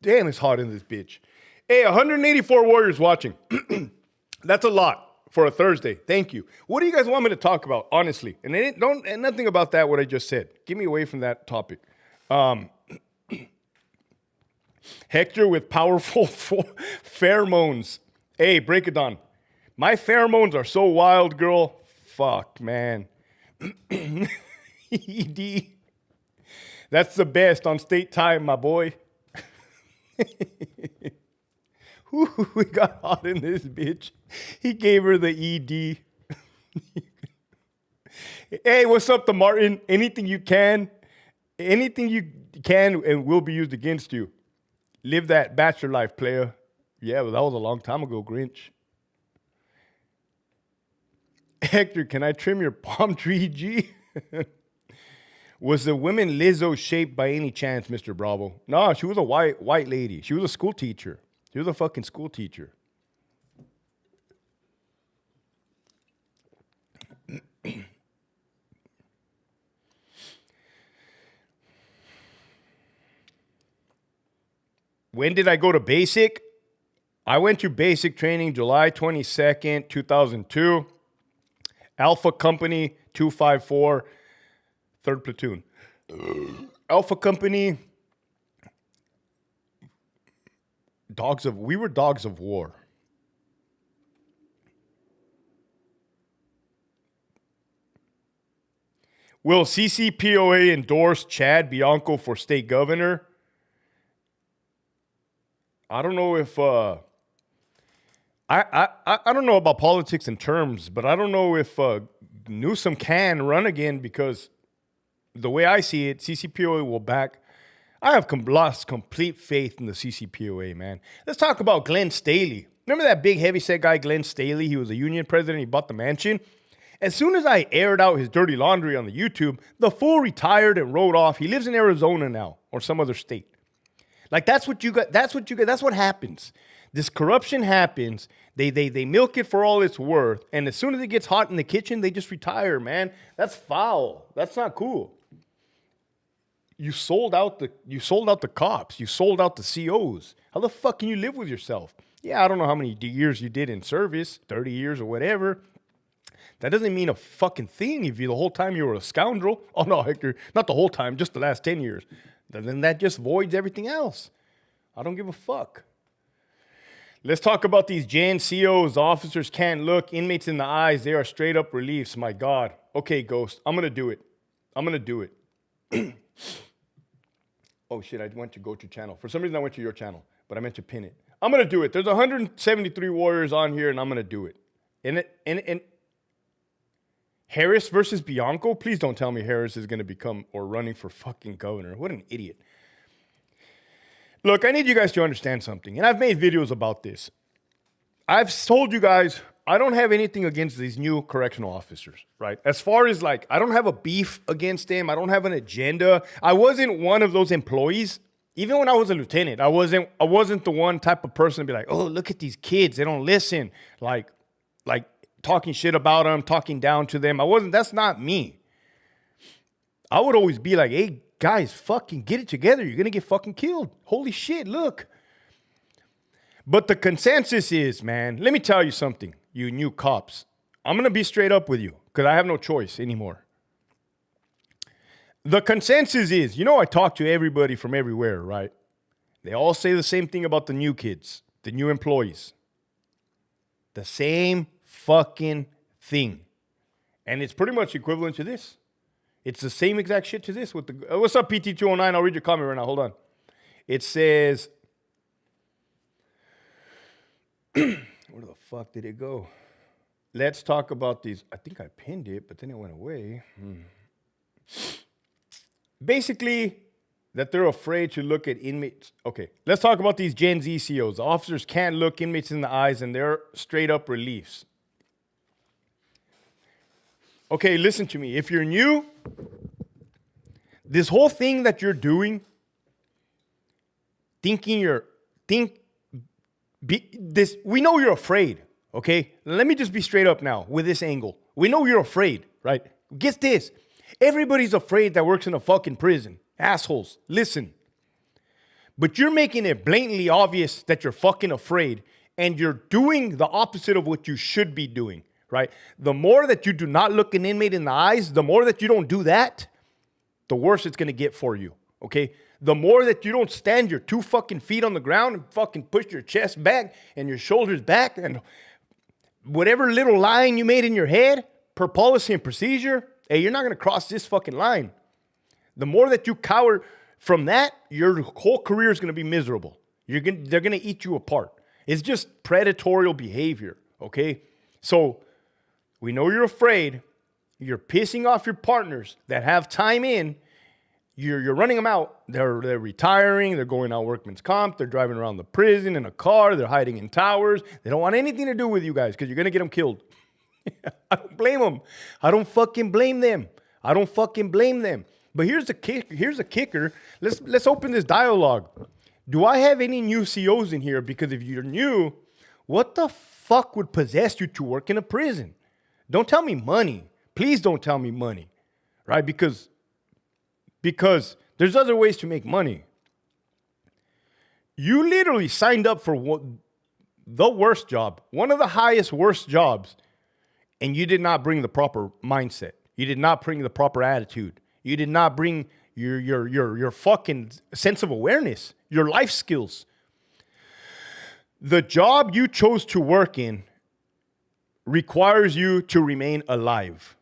Damn, it's hot in this bitch. Hey, 184 warriors watching. That's a lot. For a Thursday. Thank you. What do you guys want me to talk about, honestly? And nothing about that, what I just said. Get me away from that topic. Hector with powerful pheromones. Hey, break it down. My pheromones are so wild, girl. Fuck, man. ED. That's the best on state time, my boy. Ooh, we got hot in this bitch. He gave her the ED. Hey, what's up to Martin? Anything you can and will be used against you. Live that bachelor life, player. Yeah, well, that was a long time ago, Grinch. Hector, can I trim your palm tree, G? Was the woman Lizzo shaped by any chance, Mr. Bravo? No, she was a white lady. She was a school teacher. She was a fucking school teacher. When did I go to basic? I went to basic training July 22nd, 2002. Alpha Company 254, 3rd Platoon. Alpha Company, we were dogs of war. Will CCPOA endorse Chad Bianco for state governor? I don't know if I don't know about politics in terms, but I don't know if Newsom can run again because the way I see it, CCPOA will back. I have lost complete faith in the CCPOA, man. Let's talk about Glenn Staley. Remember that big heavyset guy, Glenn Staley? He was a union president. He bought the mansion. As soon as I aired out his dirty laundry on the YouTube, the fool retired and rode off. He lives in Arizona now or some other state. Like, that's what you got. That's what happens. This corruption happens. They milk it for all it's worth. And as soon as it gets hot in the kitchen, they just retire, man. That's foul. That's not cool. You sold out the cops. You sold out the COs. How the fuck can you live with yourself? Yeah, I don't know how many years you did in service, 30 years or whatever. That doesn't mean a fucking thing if you the whole time you were a scoundrel. Oh, no, Hector, not the whole time, just the last 10 years. Then that just voids everything else. I don't give a fuck. Let's talk about these Jan COs. Officers can't look inmates in the eyes. They are straight up reliefs. My God. Okay, Ghost, I'm going to do it. Oh, shit, I went to go to channel. For some reason, I went to your channel, but I meant to pin it. I'm going to do it. There's 173 warriors on here, and I'm going to do it. And Harris versus Bianco? Please don't tell me Harris is going to become or running for fucking governor. What an idiot. Look, I need you guys to understand something, and I've made videos about this. I've told you guys I don't have anything against these new correctional officers, right? As far as like, I don't have a beef against them. I don't have an agenda. I wasn't one of those employees. Even when I was a lieutenant, I wasn't the one type of person to be like, oh, look at these kids. They don't listen. Like talking shit about them, talking down to them. That's not me. I would always be like, hey, guys, fucking get it together. You're going to get fucking killed. Holy shit, look. But the consensus is, man, let me tell you something, you new cops. I'm going to be straight up with you because I have no choice anymore. The consensus is, I talk to everybody from everywhere, right? They all say the same thing about the new kids, the new employees. The same fucking thing. And it's pretty much equivalent to this. It's the same exact shit to this. What's up, PT209? I'll read your comment right now. Hold on. It says, where the fuck did it go? Let's talk about these. I think I pinned it, but then it went away. Basically, that they're afraid to look at inmates. Okay, let's talk about these Gen Z COs. The officers can't look inmates in the eyes, and they're straight up reliefs. Okay, listen to me. If you're new, this whole thing that you're doing, we know you're afraid, okay? Let me just be straight up now with this angle. We know you're afraid, right? Get this. Everybody's afraid that works in a fucking prison. Assholes, listen. But you're making it blatantly obvious that you're fucking afraid, and you're doing the opposite of what you should be doing. Right? The more that you do not look an inmate in the eyes, the more that you don't do that, the worse it's going to get for you. Okay? The more that you don't stand your 2 fucking feet on the ground and fucking push your chest back and your shoulders back and whatever little line you made in your head per policy and procedure, hey, you're not going to cross this fucking line. The more that you cower from that, your whole career is going to be miserable. They're going to eat you apart. It's just predatory behavior. Okay? So, we know you're afraid. You're pissing off your partners that have time in. You're running them out. They're retiring. They're going out workman's comp. They're driving around the prison in a car. They're hiding in towers. They don't want anything to do with you guys because you're going to get them killed. I don't blame them. I don't fucking blame them. But here's the kicker. Let's open this dialogue. Do I have any new COs in here? Because if you're new, what the fuck would possess you to work in a prison? Don't tell me money. Please don't tell me money, right? Because there's other ways to make money. You literally signed up for the worst job, one of the highest, worst jobs, and you did not bring the proper mindset. You did not bring the proper attitude. You did not bring your fucking sense of awareness, your life skills. The job you chose to work in requires you to remain alive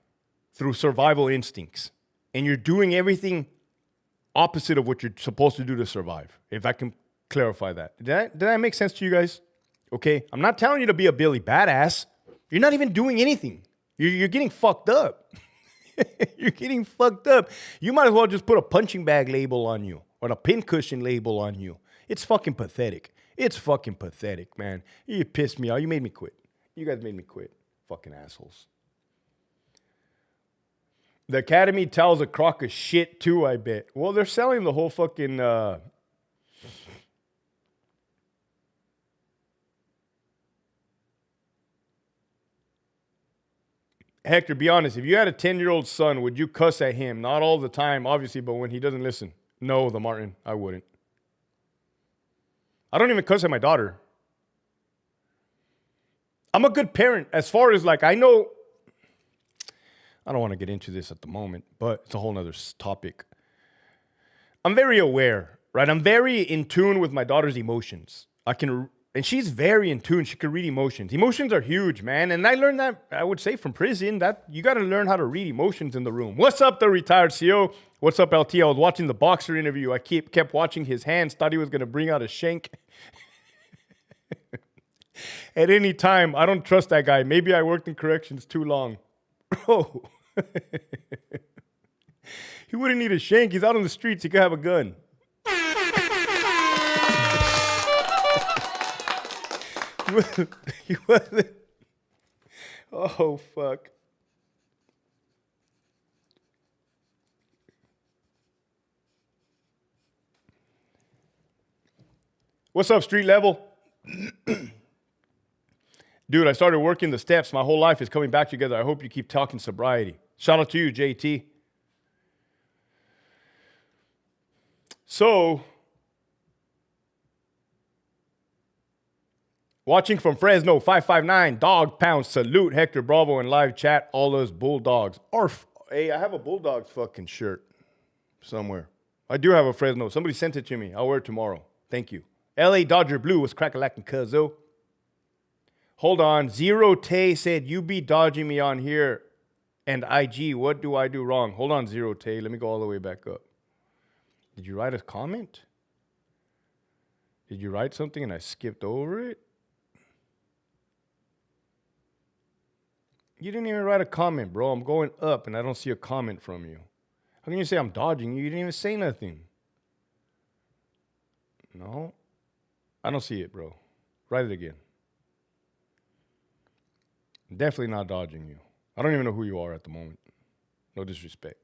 through survival instincts. And you're doing everything opposite of what you're supposed to do to survive, if I can clarify that. Did that make sense to you guys? Okay, I'm not telling you to be a Billy badass. You're not even doing anything. You're getting fucked up. You're getting fucked up. You might as well just put a punching bag label on you or a pincushion label on you. It's fucking pathetic. It's fucking pathetic, man. You pissed me off. You made me quit. You guys made me quit. Fucking assholes. The Academy tells a crock of shit too, I bet. Well, they're selling the whole fucking... Hector, be honest. If you had a 10-year-old son, would you cuss at him? Not all the time, obviously, but when he doesn't listen. No, the Martin, I wouldn't. I don't even cuss at my daughter. I'm a good parent as far as like, I know... I don't want to get into this at the moment, but it's a whole nother topic. I'm very aware, right? I'm very in tune with my daughter's emotions. And she's very in tune. She can read emotions. Emotions are huge, man. And I learned that, I would say, from prison, that you got to learn how to read emotions in the room. What's up, the retired CO? What's up, LT? I was watching the boxer interview. I kept watching his hands, thought he was going to bring out a shank. At any time, I don't trust that guy. Maybe I worked in corrections too long. Bro. He wouldn't need a shank. He's out on the streets. He could have a gun. He wasn't. Oh, fuck. What's up, street level? Dude, I started working the steps. My whole life is coming back together. I hope you keep talking sobriety. Shout out to you, JT. So, watching from Fresno, 559, Dog Pound, salute, Hector Bravo in live chat, all those Bulldogs. Hey, I have a Bulldogs fucking shirt somewhere. I do have a Fresno. Somebody sent it to me. I'll wear it tomorrow. Thank you. LA Dodger Blue was crack-a-lackin' cuzzo. Hold on. Zero Tay said, you be dodging me on here and IG. What do I do wrong? Hold on, Zero Tay. Let me go all the way back up. Did you write a comment? Did you write something and I skipped over it? You didn't even write a comment, bro. I'm going up and I don't see a comment from you. How can you say I'm dodging you? You didn't even say nothing. No. I don't see it, bro. Write it again. Definitely not dodging you. I don't even know who you are at the moment. No disrespect.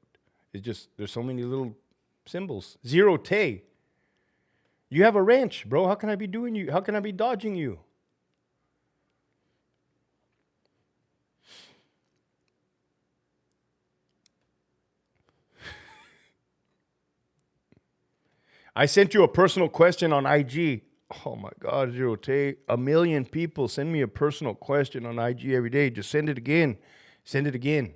It's just, there's so many little symbols. Zero Tay. You have a wrench, bro. How can I be doing you? How can I be dodging you? I sent you a personal question on IG. Oh my God, Zero Tay. 1 million people send me a personal question on IG every day. Just send it again. Send it again.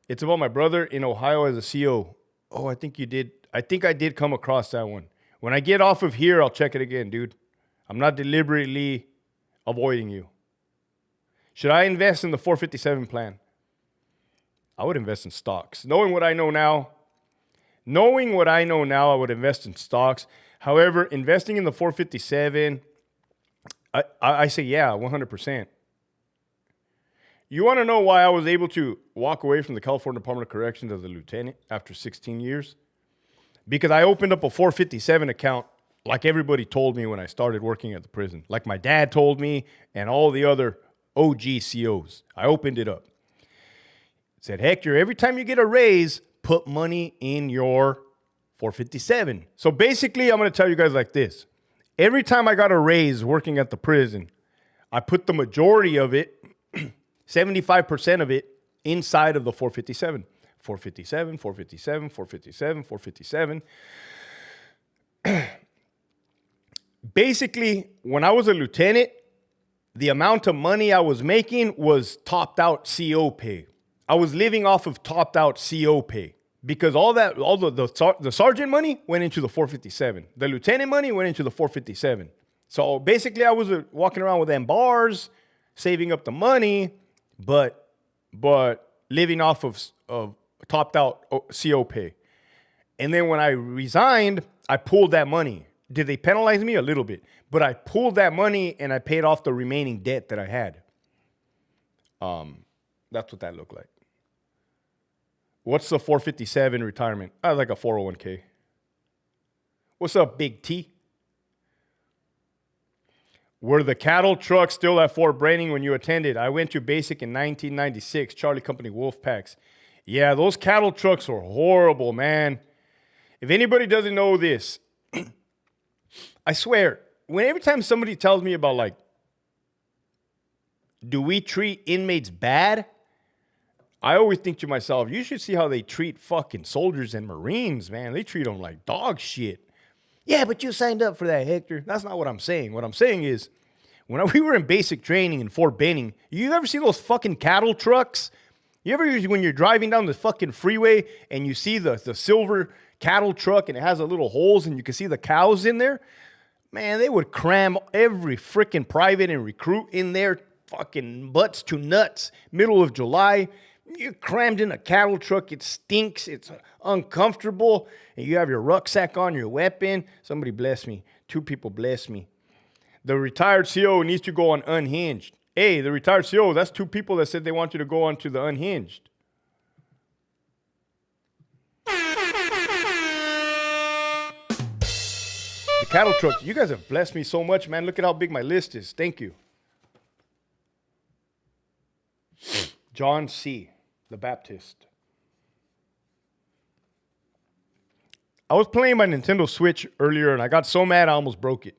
It's about my brother in Ohio as a CO. Oh, I think you did. I think I did come across that one. When I get off of here, I'll check it again, dude. I'm not deliberately avoiding you. Should I invest in the 457 plan? I would invest in stocks. Knowing what I know now, I would invest in stocks. However, investing in the 457, I say, yeah, 100%. You want to know why I was able to walk away from the California Department of Corrections as a lieutenant after 16 years? Because I opened up a 457 account like everybody told me when I started working at the prison. Like my dad told me and all the other OG COs. I opened it up. It said, Hector, every time you get a raise, put money in your 457. So basically, I'm going to tell you guys like this. Every time I got a raise working at the prison, I put the majority of it, 75% of it, inside of the 457. 457, 457, 457, 457. Basically, when I was a lieutenant, the amount of money I was making was topped out CO pay. I was living off of topped out CO pay because all the sergeant money went into the 457. The lieutenant money went into the 457. So basically, I was walking around with them bars, saving up the money, but living off of topped out CO pay. And then when I resigned, I pulled that money. Did they penalize me? A little bit. But I pulled that money and I paid off the remaining debt that I had. That's what that looked like. What's the 457 retirement? Like a 401k. What's up, Big T? Were the cattle trucks still at Fort Benning when you attended? I went to basic in 1996, Charlie Company Wolf Packs. Yeah, those cattle trucks were horrible, man. If anybody doesn't know this, I swear, every time somebody tells me about, like, do we treat inmates bad? I always think to myself, you should see how they treat fucking soldiers and Marines, man. They treat them like dog shit. Yeah, but you signed up for that, Hector. That's not what I'm saying. What I'm saying is, when we were in basic training in Fort Benning, you ever see those fucking cattle trucks? You ever, when you're driving down the fucking freeway and you see the silver cattle truck and it has a little holes and you can see the cows in there? Man, they would cram every freaking private and recruit in there, fucking butts to nuts. Middle of July, you're crammed in a cattle truck. It stinks. It's uncomfortable. And you have your rucksack on, your weapon. Somebody bless me. 2 people bless me. The retired CO needs to go on Unhinged. Hey, the retired CO, that's 2 people that said they want you to go on to the Unhinged. The cattle trucks, you guys have blessed me so much, man. Look at how big my list is. Thank you. John C., the Baptist. I was playing my Nintendo Switch earlier and I got so mad I almost broke it.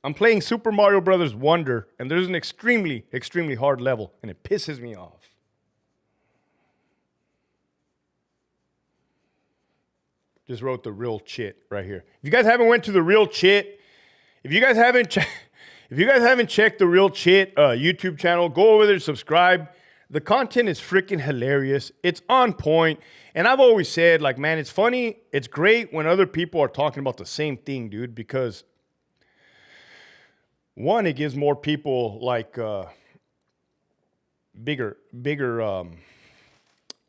I'm playing Super Mario Brothers Wonder and there's an extremely, extremely hard level and it pisses me off. Just wrote the real chit right here. If you guys haven't went to the real chit, if you guys haven't checked the real chit YouTube channel, go over there, subscribe. The content is freaking hilarious. It's on point. And I've always said, like, man, it's funny. It's great when other people are talking about the same thing, dude, because one, it gives more people like bigger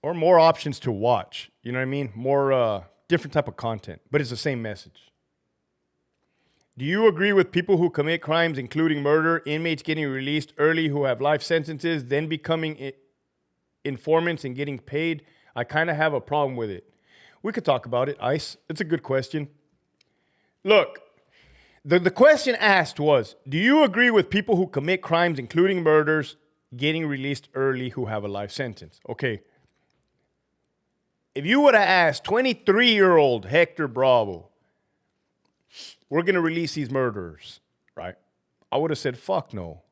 or more options to watch. You know what I mean? More different type of content, but it's the same message. Do you agree with people who commit crimes, including murder, inmates getting released early who have life sentences, then becoming informants and getting paid? I kind of have a problem with it. We could talk about it, Ice. It's a good question. Look, the question asked was, do you agree with people who commit crimes, including murders, getting released early who have a life sentence? Okay. If you would have asked 23-year-old Hector Bravo, we're going to release these murderers, right? I would have said, fuck no,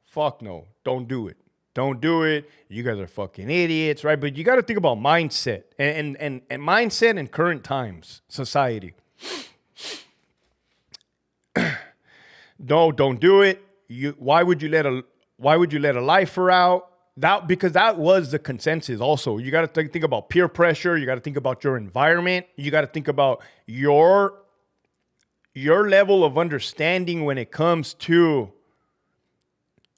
don't do it. Don't do it. You guys are fucking idiots, right? But you got to think about mindset and mindset in current times, society. No, don't do it. Why would you let a lifer out? Because that was the consensus also. You got to think about peer pressure. You got to think about your environment. You got to think about your level of understanding when it comes to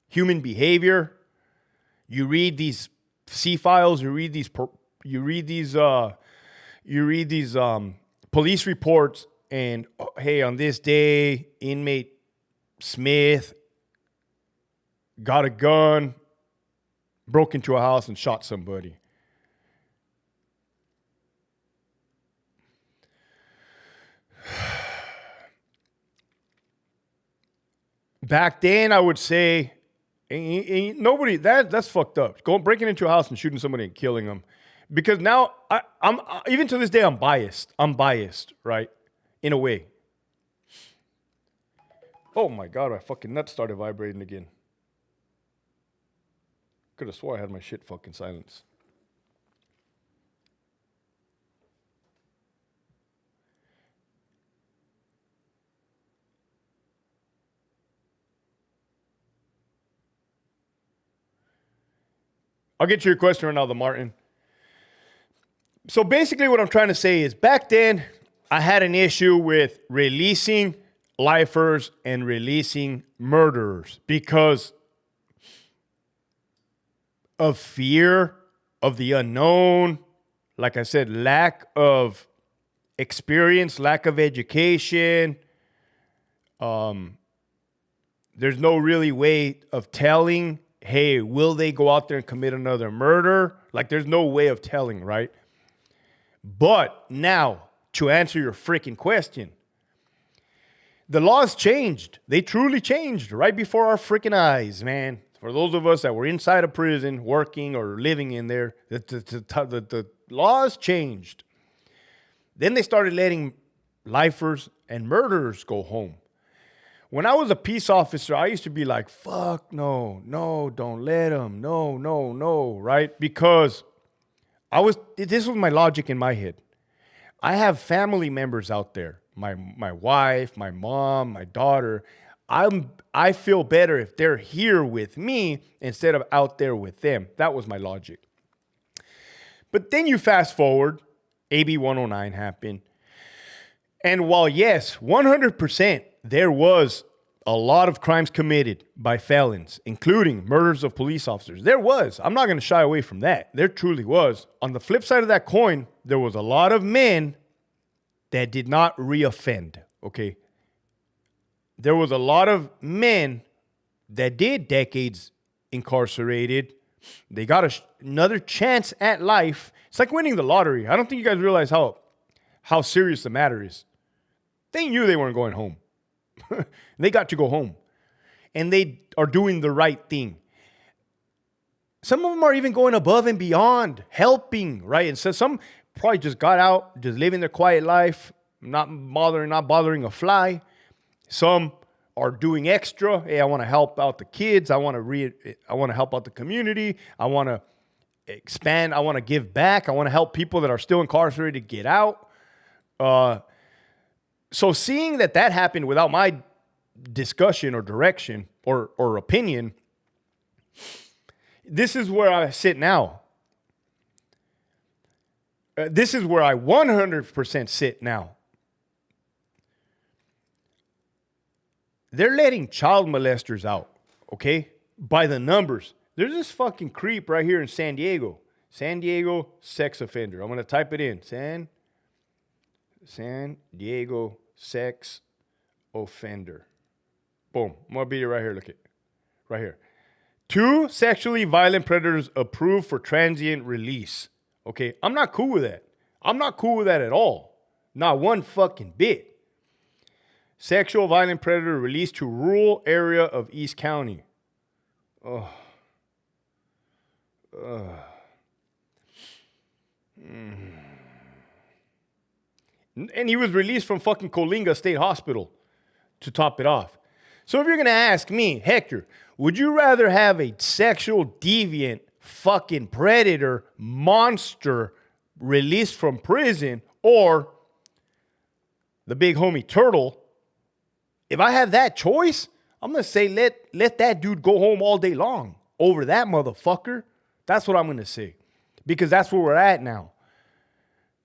human behavior. You read these C-files, you read these police reports, and hey, on this day, inmate Smith got a gun, broke into a house and shot somebody. Back then, I would say, nobody, that's fucked up. Breaking into a house and shooting somebody and killing them. Because now, I'm even to this day, I'm biased. Right? In a way. Oh my God, my fucking nuts started vibrating again. Could have swore I had my shit fucking silenced. I'll get to your question right now, the Martin. So basically what I'm trying to say is back then, I had an issue with releasing lifers and releasing murderers because of fear of the unknown. Like I said, lack of experience, lack of education. There's no really way of telling, hey, will they go out there and commit another murder? Like, there's no way of telling, right? But now, to answer your freaking question, the laws changed. They truly changed right before our freaking eyes, man. For those of us that were inside a prison, working or living in there, the laws changed. Then they started letting lifers and murderers go home. When I was a peace officer, I used to be like, fuck, no, don't let them. No, right? Because this was my logic in my head. I have family members out there, my wife, my mom, my daughter. I feel better if they're here with me instead of out there with them. That was my logic. But then you fast forward, AB 109 happened. And while yes, 100%, there was a lot of crimes committed by felons, including murders of police officers. There was. I'm not going to shy away from that. There truly was. On the flip side of that coin, there was a lot of men that did not reoffend, okay? There was a lot of men that did decades incarcerated. They got another chance at life. It's like winning the lottery. I don't think you guys realize how serious the matter is. They knew they weren't going home. They got to go home. And they are doing the right thing. Some of them are even going above and beyond, helping, right? And so some probably just got out, just living their quiet life, not bothering a fly. Some are doing extra. Hey, I want to help out the kids. I want to help out the community. I want to expand. I want to give back. I want to help people that are still incarcerated get out. So seeing that happened without my discussion or direction or opinion, this is where I sit now. This is where I 100% sit now. They're letting child molesters out, okay? By the numbers. There's this fucking creep right here in San Diego. San Diego sex offender. I'm going to type it in. San Diego sex offender. Boom. I'm going to beat it right here. Look at right here. 2 sexually violent predators approved for transient release. Okay, I'm not cool with that. I'm not cool with that at all. Not one fucking bit. Sexual violent predator released to rural area of East County. Oh. And he was released from fucking Coalinga State Hospital to top it off. So if you're going to ask me, Hector, would you rather have a sexual deviant fucking predator monster released from prison or the big homie turtle? If I have that choice, I'm going to say let that dude go home all day long over that motherfucker. That's what I'm going to say. Because that's where we're at now.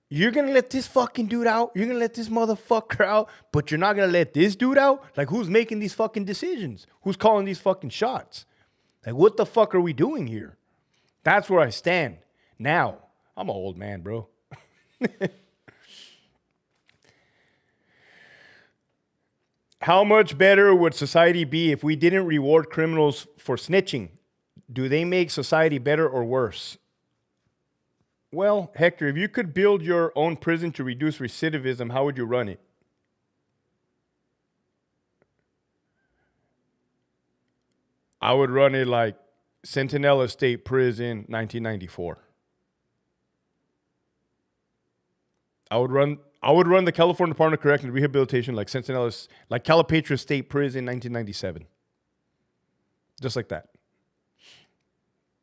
You're going to let this fucking dude out. You're going to let this motherfucker out. But you're not going to let this dude out? Like, who's making these fucking decisions? Who's calling these fucking shots? Like, what the fuck are we doing here? That's where I stand. Now, I'm an old man, bro. How much better would society be if we didn't reward criminals for snitching? Do they make society better or worse? Well, Hector, if you could build your own prison to reduce recidivism, how would you run it? I would run it like Centinela State Prison, 1994. I would run the California Department of Correctional and Rehabilitation like Centinela, like Calipatria State Prison, 1997. Just like that.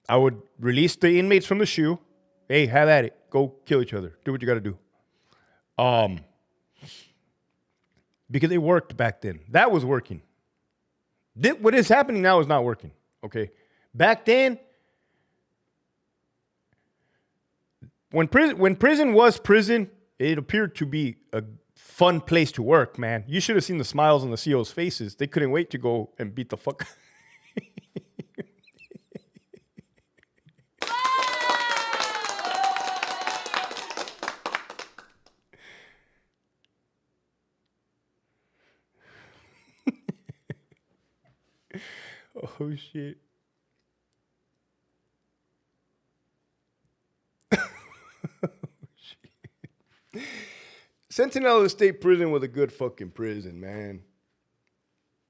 I would release the inmates from the SHU. Hey, have at it. Go kill each other. Do what you got to do. Because it worked back then. That was working. What is happening now is not working. Okay. Back then, when prison was prison, it appeared to be a fun place to work, man. You should have seen the smiles on the CO's faces. They couldn't wait to go and beat the fuck. Oh, shit. Sentinel State Prison was a good fucking prison, man.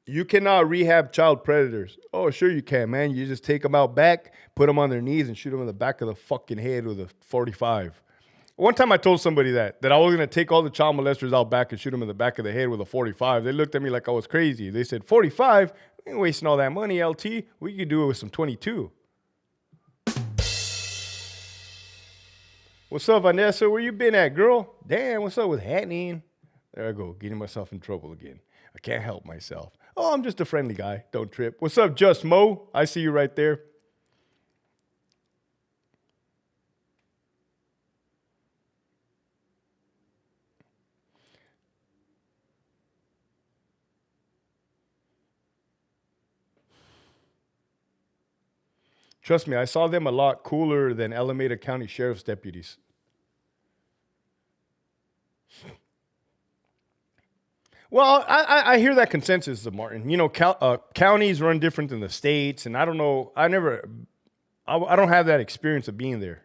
You cannot rehab child predators. Oh, sure you can, man. You just take them out back, put them on their knees, and shoot them in the back of the fucking head with a 45. One time I told somebody that I was going to take all the child molesters out back and shoot them in the back of the head with a 45. They looked at me like I was crazy. They said, 45? We ain't wasting all that money, LT. We could do it with some 22. What's up, Vanessa? Where you been at, girl? Damn, what's up with happening? There I go, getting myself in trouble again. I can't help myself. Oh, I'm just a friendly guy. Don't trip. What's up, Just Mo? I see you right there. Trust me, I saw them a lot cooler than Alameda County Sheriff's deputies. Well, I hear that consensus of Martin. You know, counties run different than the states, and I don't know. I don't have that experience of being there.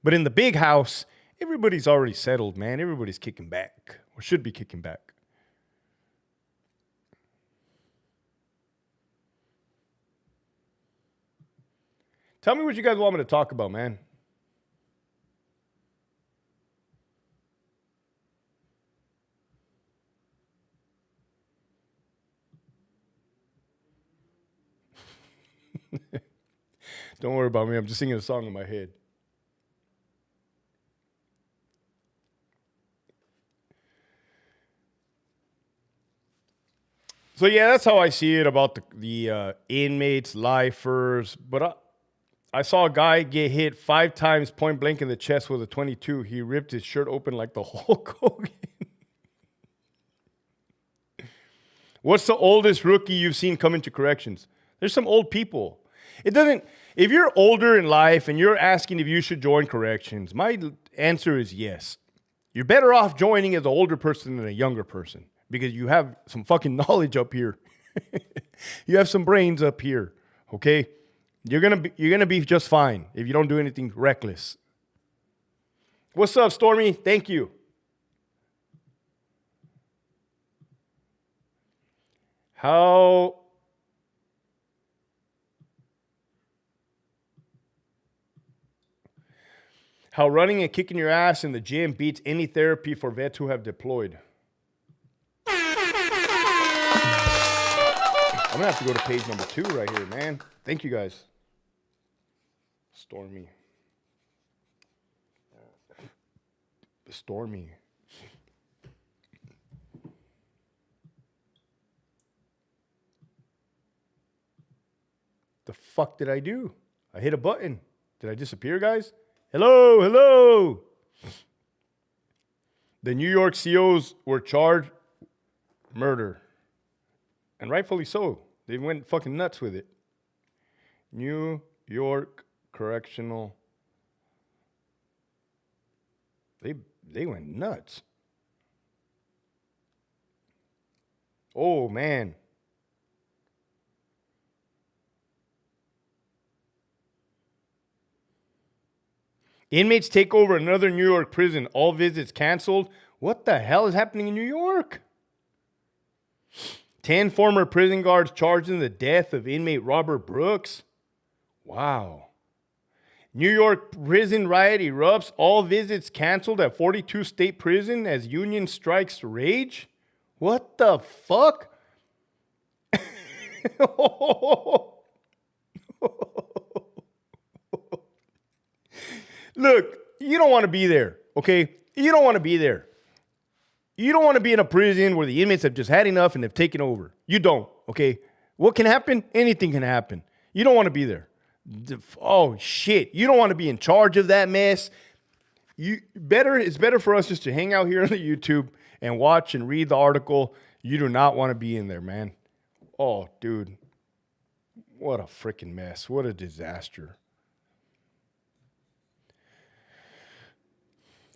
But in the big house, everybody's already settled, man. Everybody's kicking back, or should be kicking back. Tell me what you guys want me to talk about, man. Don't worry about me. I'm just singing a song in my head. So yeah, that's how I see it about the inmates, lifers. But I saw a guy get hit 5 times point blank in the chest with a 22. He ripped his shirt open like the Hulk Hogan. What's the oldest rookie you've seen come into corrections? There's some old people. It doesn't. If you're older in life and you're asking if you should join corrections, my answer is yes. You're better off joining as an older person than a younger person because you have some fucking knowledge up here. You have some brains up here. Okay, you're gonna be just fine if you don't do anything reckless. What's up, Stormy? Thank you. How running and kicking your ass in the gym beats any therapy for vets who have deployed. I'm gonna have to go to page number 2 right here, man. Thank you guys. Stormy. Stormy. The fuck did I do? I hit a button. Did I disappear, guys? Hello, hello. The New York COs were charged murder. And rightfully so. They went fucking nuts with it. New York Correctional. They went nuts. Oh, man. Inmates take over another New York prison. All visits canceled. What the hell is happening in New York? 10 former prison guards charged in the death of inmate Robert Brooks. Wow. New York prison riot erupts. All visits canceled at 42 state prison as union strikes rage. What the fuck? Look, you don't want to be there, okay? You don't want to be there. You don't want to be in a prison where the inmates have just had enough and have taken over. You don't, okay? What can happen? Anything can happen. You don't want to be there. Oh, shit. You don't want to be in charge of that mess. It's better for us just to hang out here on the YouTube and watch and read the article. You do not want to be in there, man. Oh, dude. What a freaking mess. What a disaster.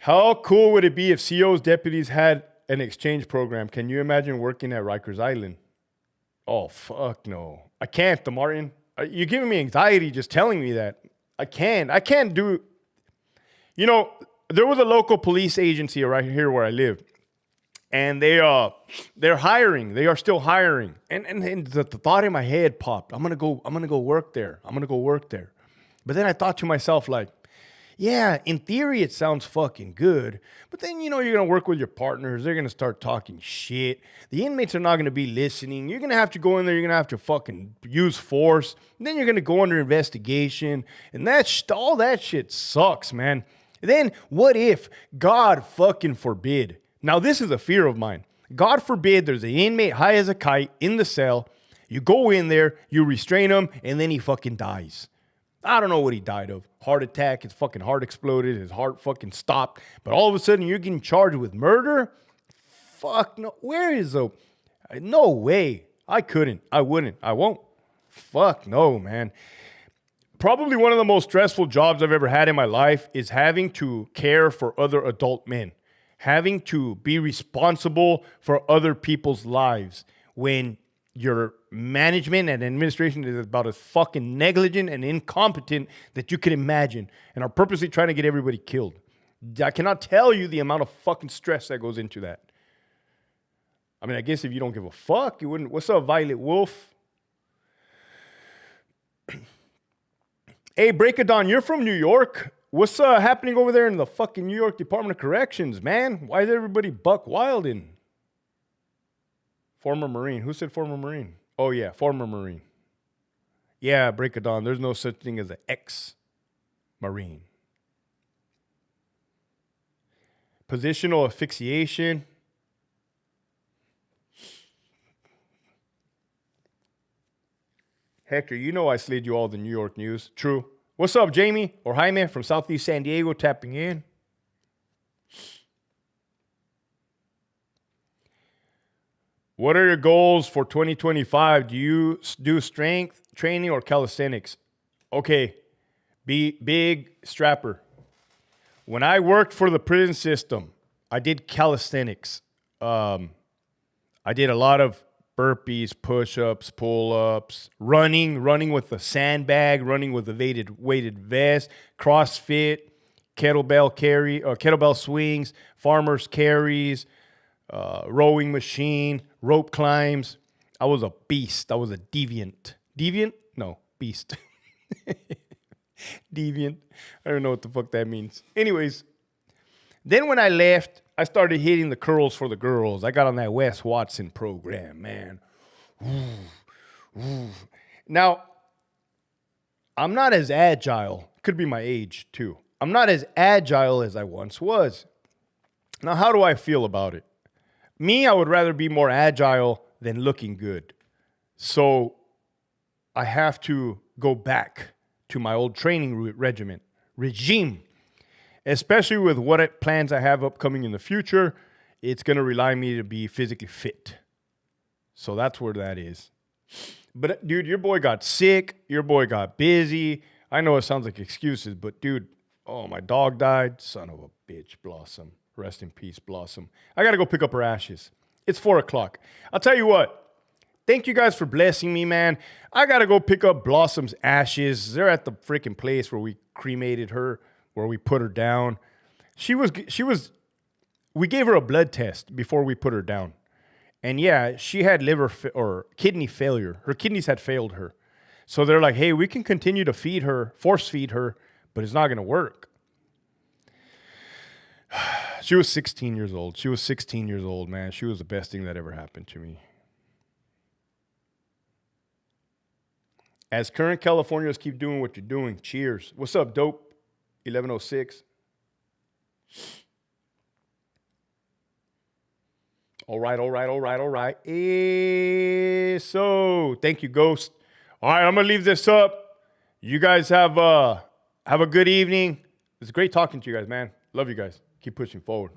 How cool would it be if CO's deputies had an exchange program? Can you imagine working at Rikers Island? Oh, fuck no. I can't, Martin. You're giving me anxiety just telling me that. I can't do... You know, there was a local police agency right here where I live, and they're hiring. They are still hiring. And the thought in my head popped. I'm gonna go work there. I'm gonna go work there. But then I thought to myself, like, yeah, in theory it sounds fucking good. But then, you're gonna work with your partners. They're gonna start talking shit. The inmates are not gonna be listening. You're gonna have to go in there. You're gonna have to fucking use force. And then you're gonna go under investigation. And all that shit sucks, man. Then what if, God fucking forbid, now this is a fear of mine. God forbid there's an inmate high as a kite in the cell. You go in there, you restrain him, and then he fucking dies. I don't know what he died of. Heart attack, his fucking heart exploded, his heart fucking stopped. But all of a sudden you're getting charged with murder? Fuck no. Where is the... No way. I couldn't. I wouldn't. I won't. Fuck no, man. Probably one of the most stressful jobs I've ever had in my life is having to care for other adult men. Having to be responsible for other people's lives when your management and administration is about as fucking negligent and incompetent that you can imagine and are purposely trying to get everybody killed. I cannot tell you the amount of fucking stress that goes into that. I mean, I guess if you don't give a fuck, you wouldn't. What's up, Violet Wolf? Hey, Break of Dawn, you're from New York. What's happening over there in the fucking New York Department of Corrections, man? Why is everybody buck wilding? Former Marine. Who said former Marine? Oh, yeah, former Marine. Yeah, Break of Dawn. There's no such thing as an ex-Marine. Positional asphyxiation. Hector, you know I slid you all the New York news. True. What's up, Jamie or Jaime from Southeast San Diego tapping in? What are your goals for 2025? Do you do strength training or calisthenics? Okay, be big strapper. When I worked for the prison system, I did calisthenics. I did a lot of burpees, push-ups, pull-ups, running with a sandbag, running with a weighted vest, CrossFit, kettlebell swings, farmer's carries, rowing machine, rope climbs. I was a beast. I was a deviant. Deviant? No, beast. Deviant. I don't know what the fuck that means. Anyways, then when I left, I started hitting the curls for the girls. I got on that Wes Watson program, man. Now, I'm not as agile. Could be my age, too. I'm not as agile as I once was. Now, how do I feel about it? Me, I would rather be more agile than looking good. So I have to go back to my old training regime, especially with what plans I have upcoming in the future. It's going to rely on me to be physically fit. So that's where that is. But dude, your boy got sick. Your boy got busy. I know it sounds like excuses, but dude, oh, my dog died. Son of a bitch, Blossom. Rest in peace, Blossom. I got to go pick up her ashes. It's 4:00. I'll tell you what. Thank you guys for blessing me, man. I got to go pick up Blossom's ashes. They're at the freaking place where we cremated her, where we put her down. We gave her a blood test before we put her down. And yeah, she had or kidney failure. Her kidneys had failed her. So they're like, hey, we can continue to feed her, force feed her, but it's not going to work. She was 16 years old. She was 16 years old, man. She was the best thing that ever happened to me. As current Californians, keep doing what you're doing. Cheers. What's up, dope? 1106. All right. So, thank you, Ghost. All right, I'm going to leave this up. You guys have a good evening. It's great talking to you guys, man. Love you guys. Keep pushing forward.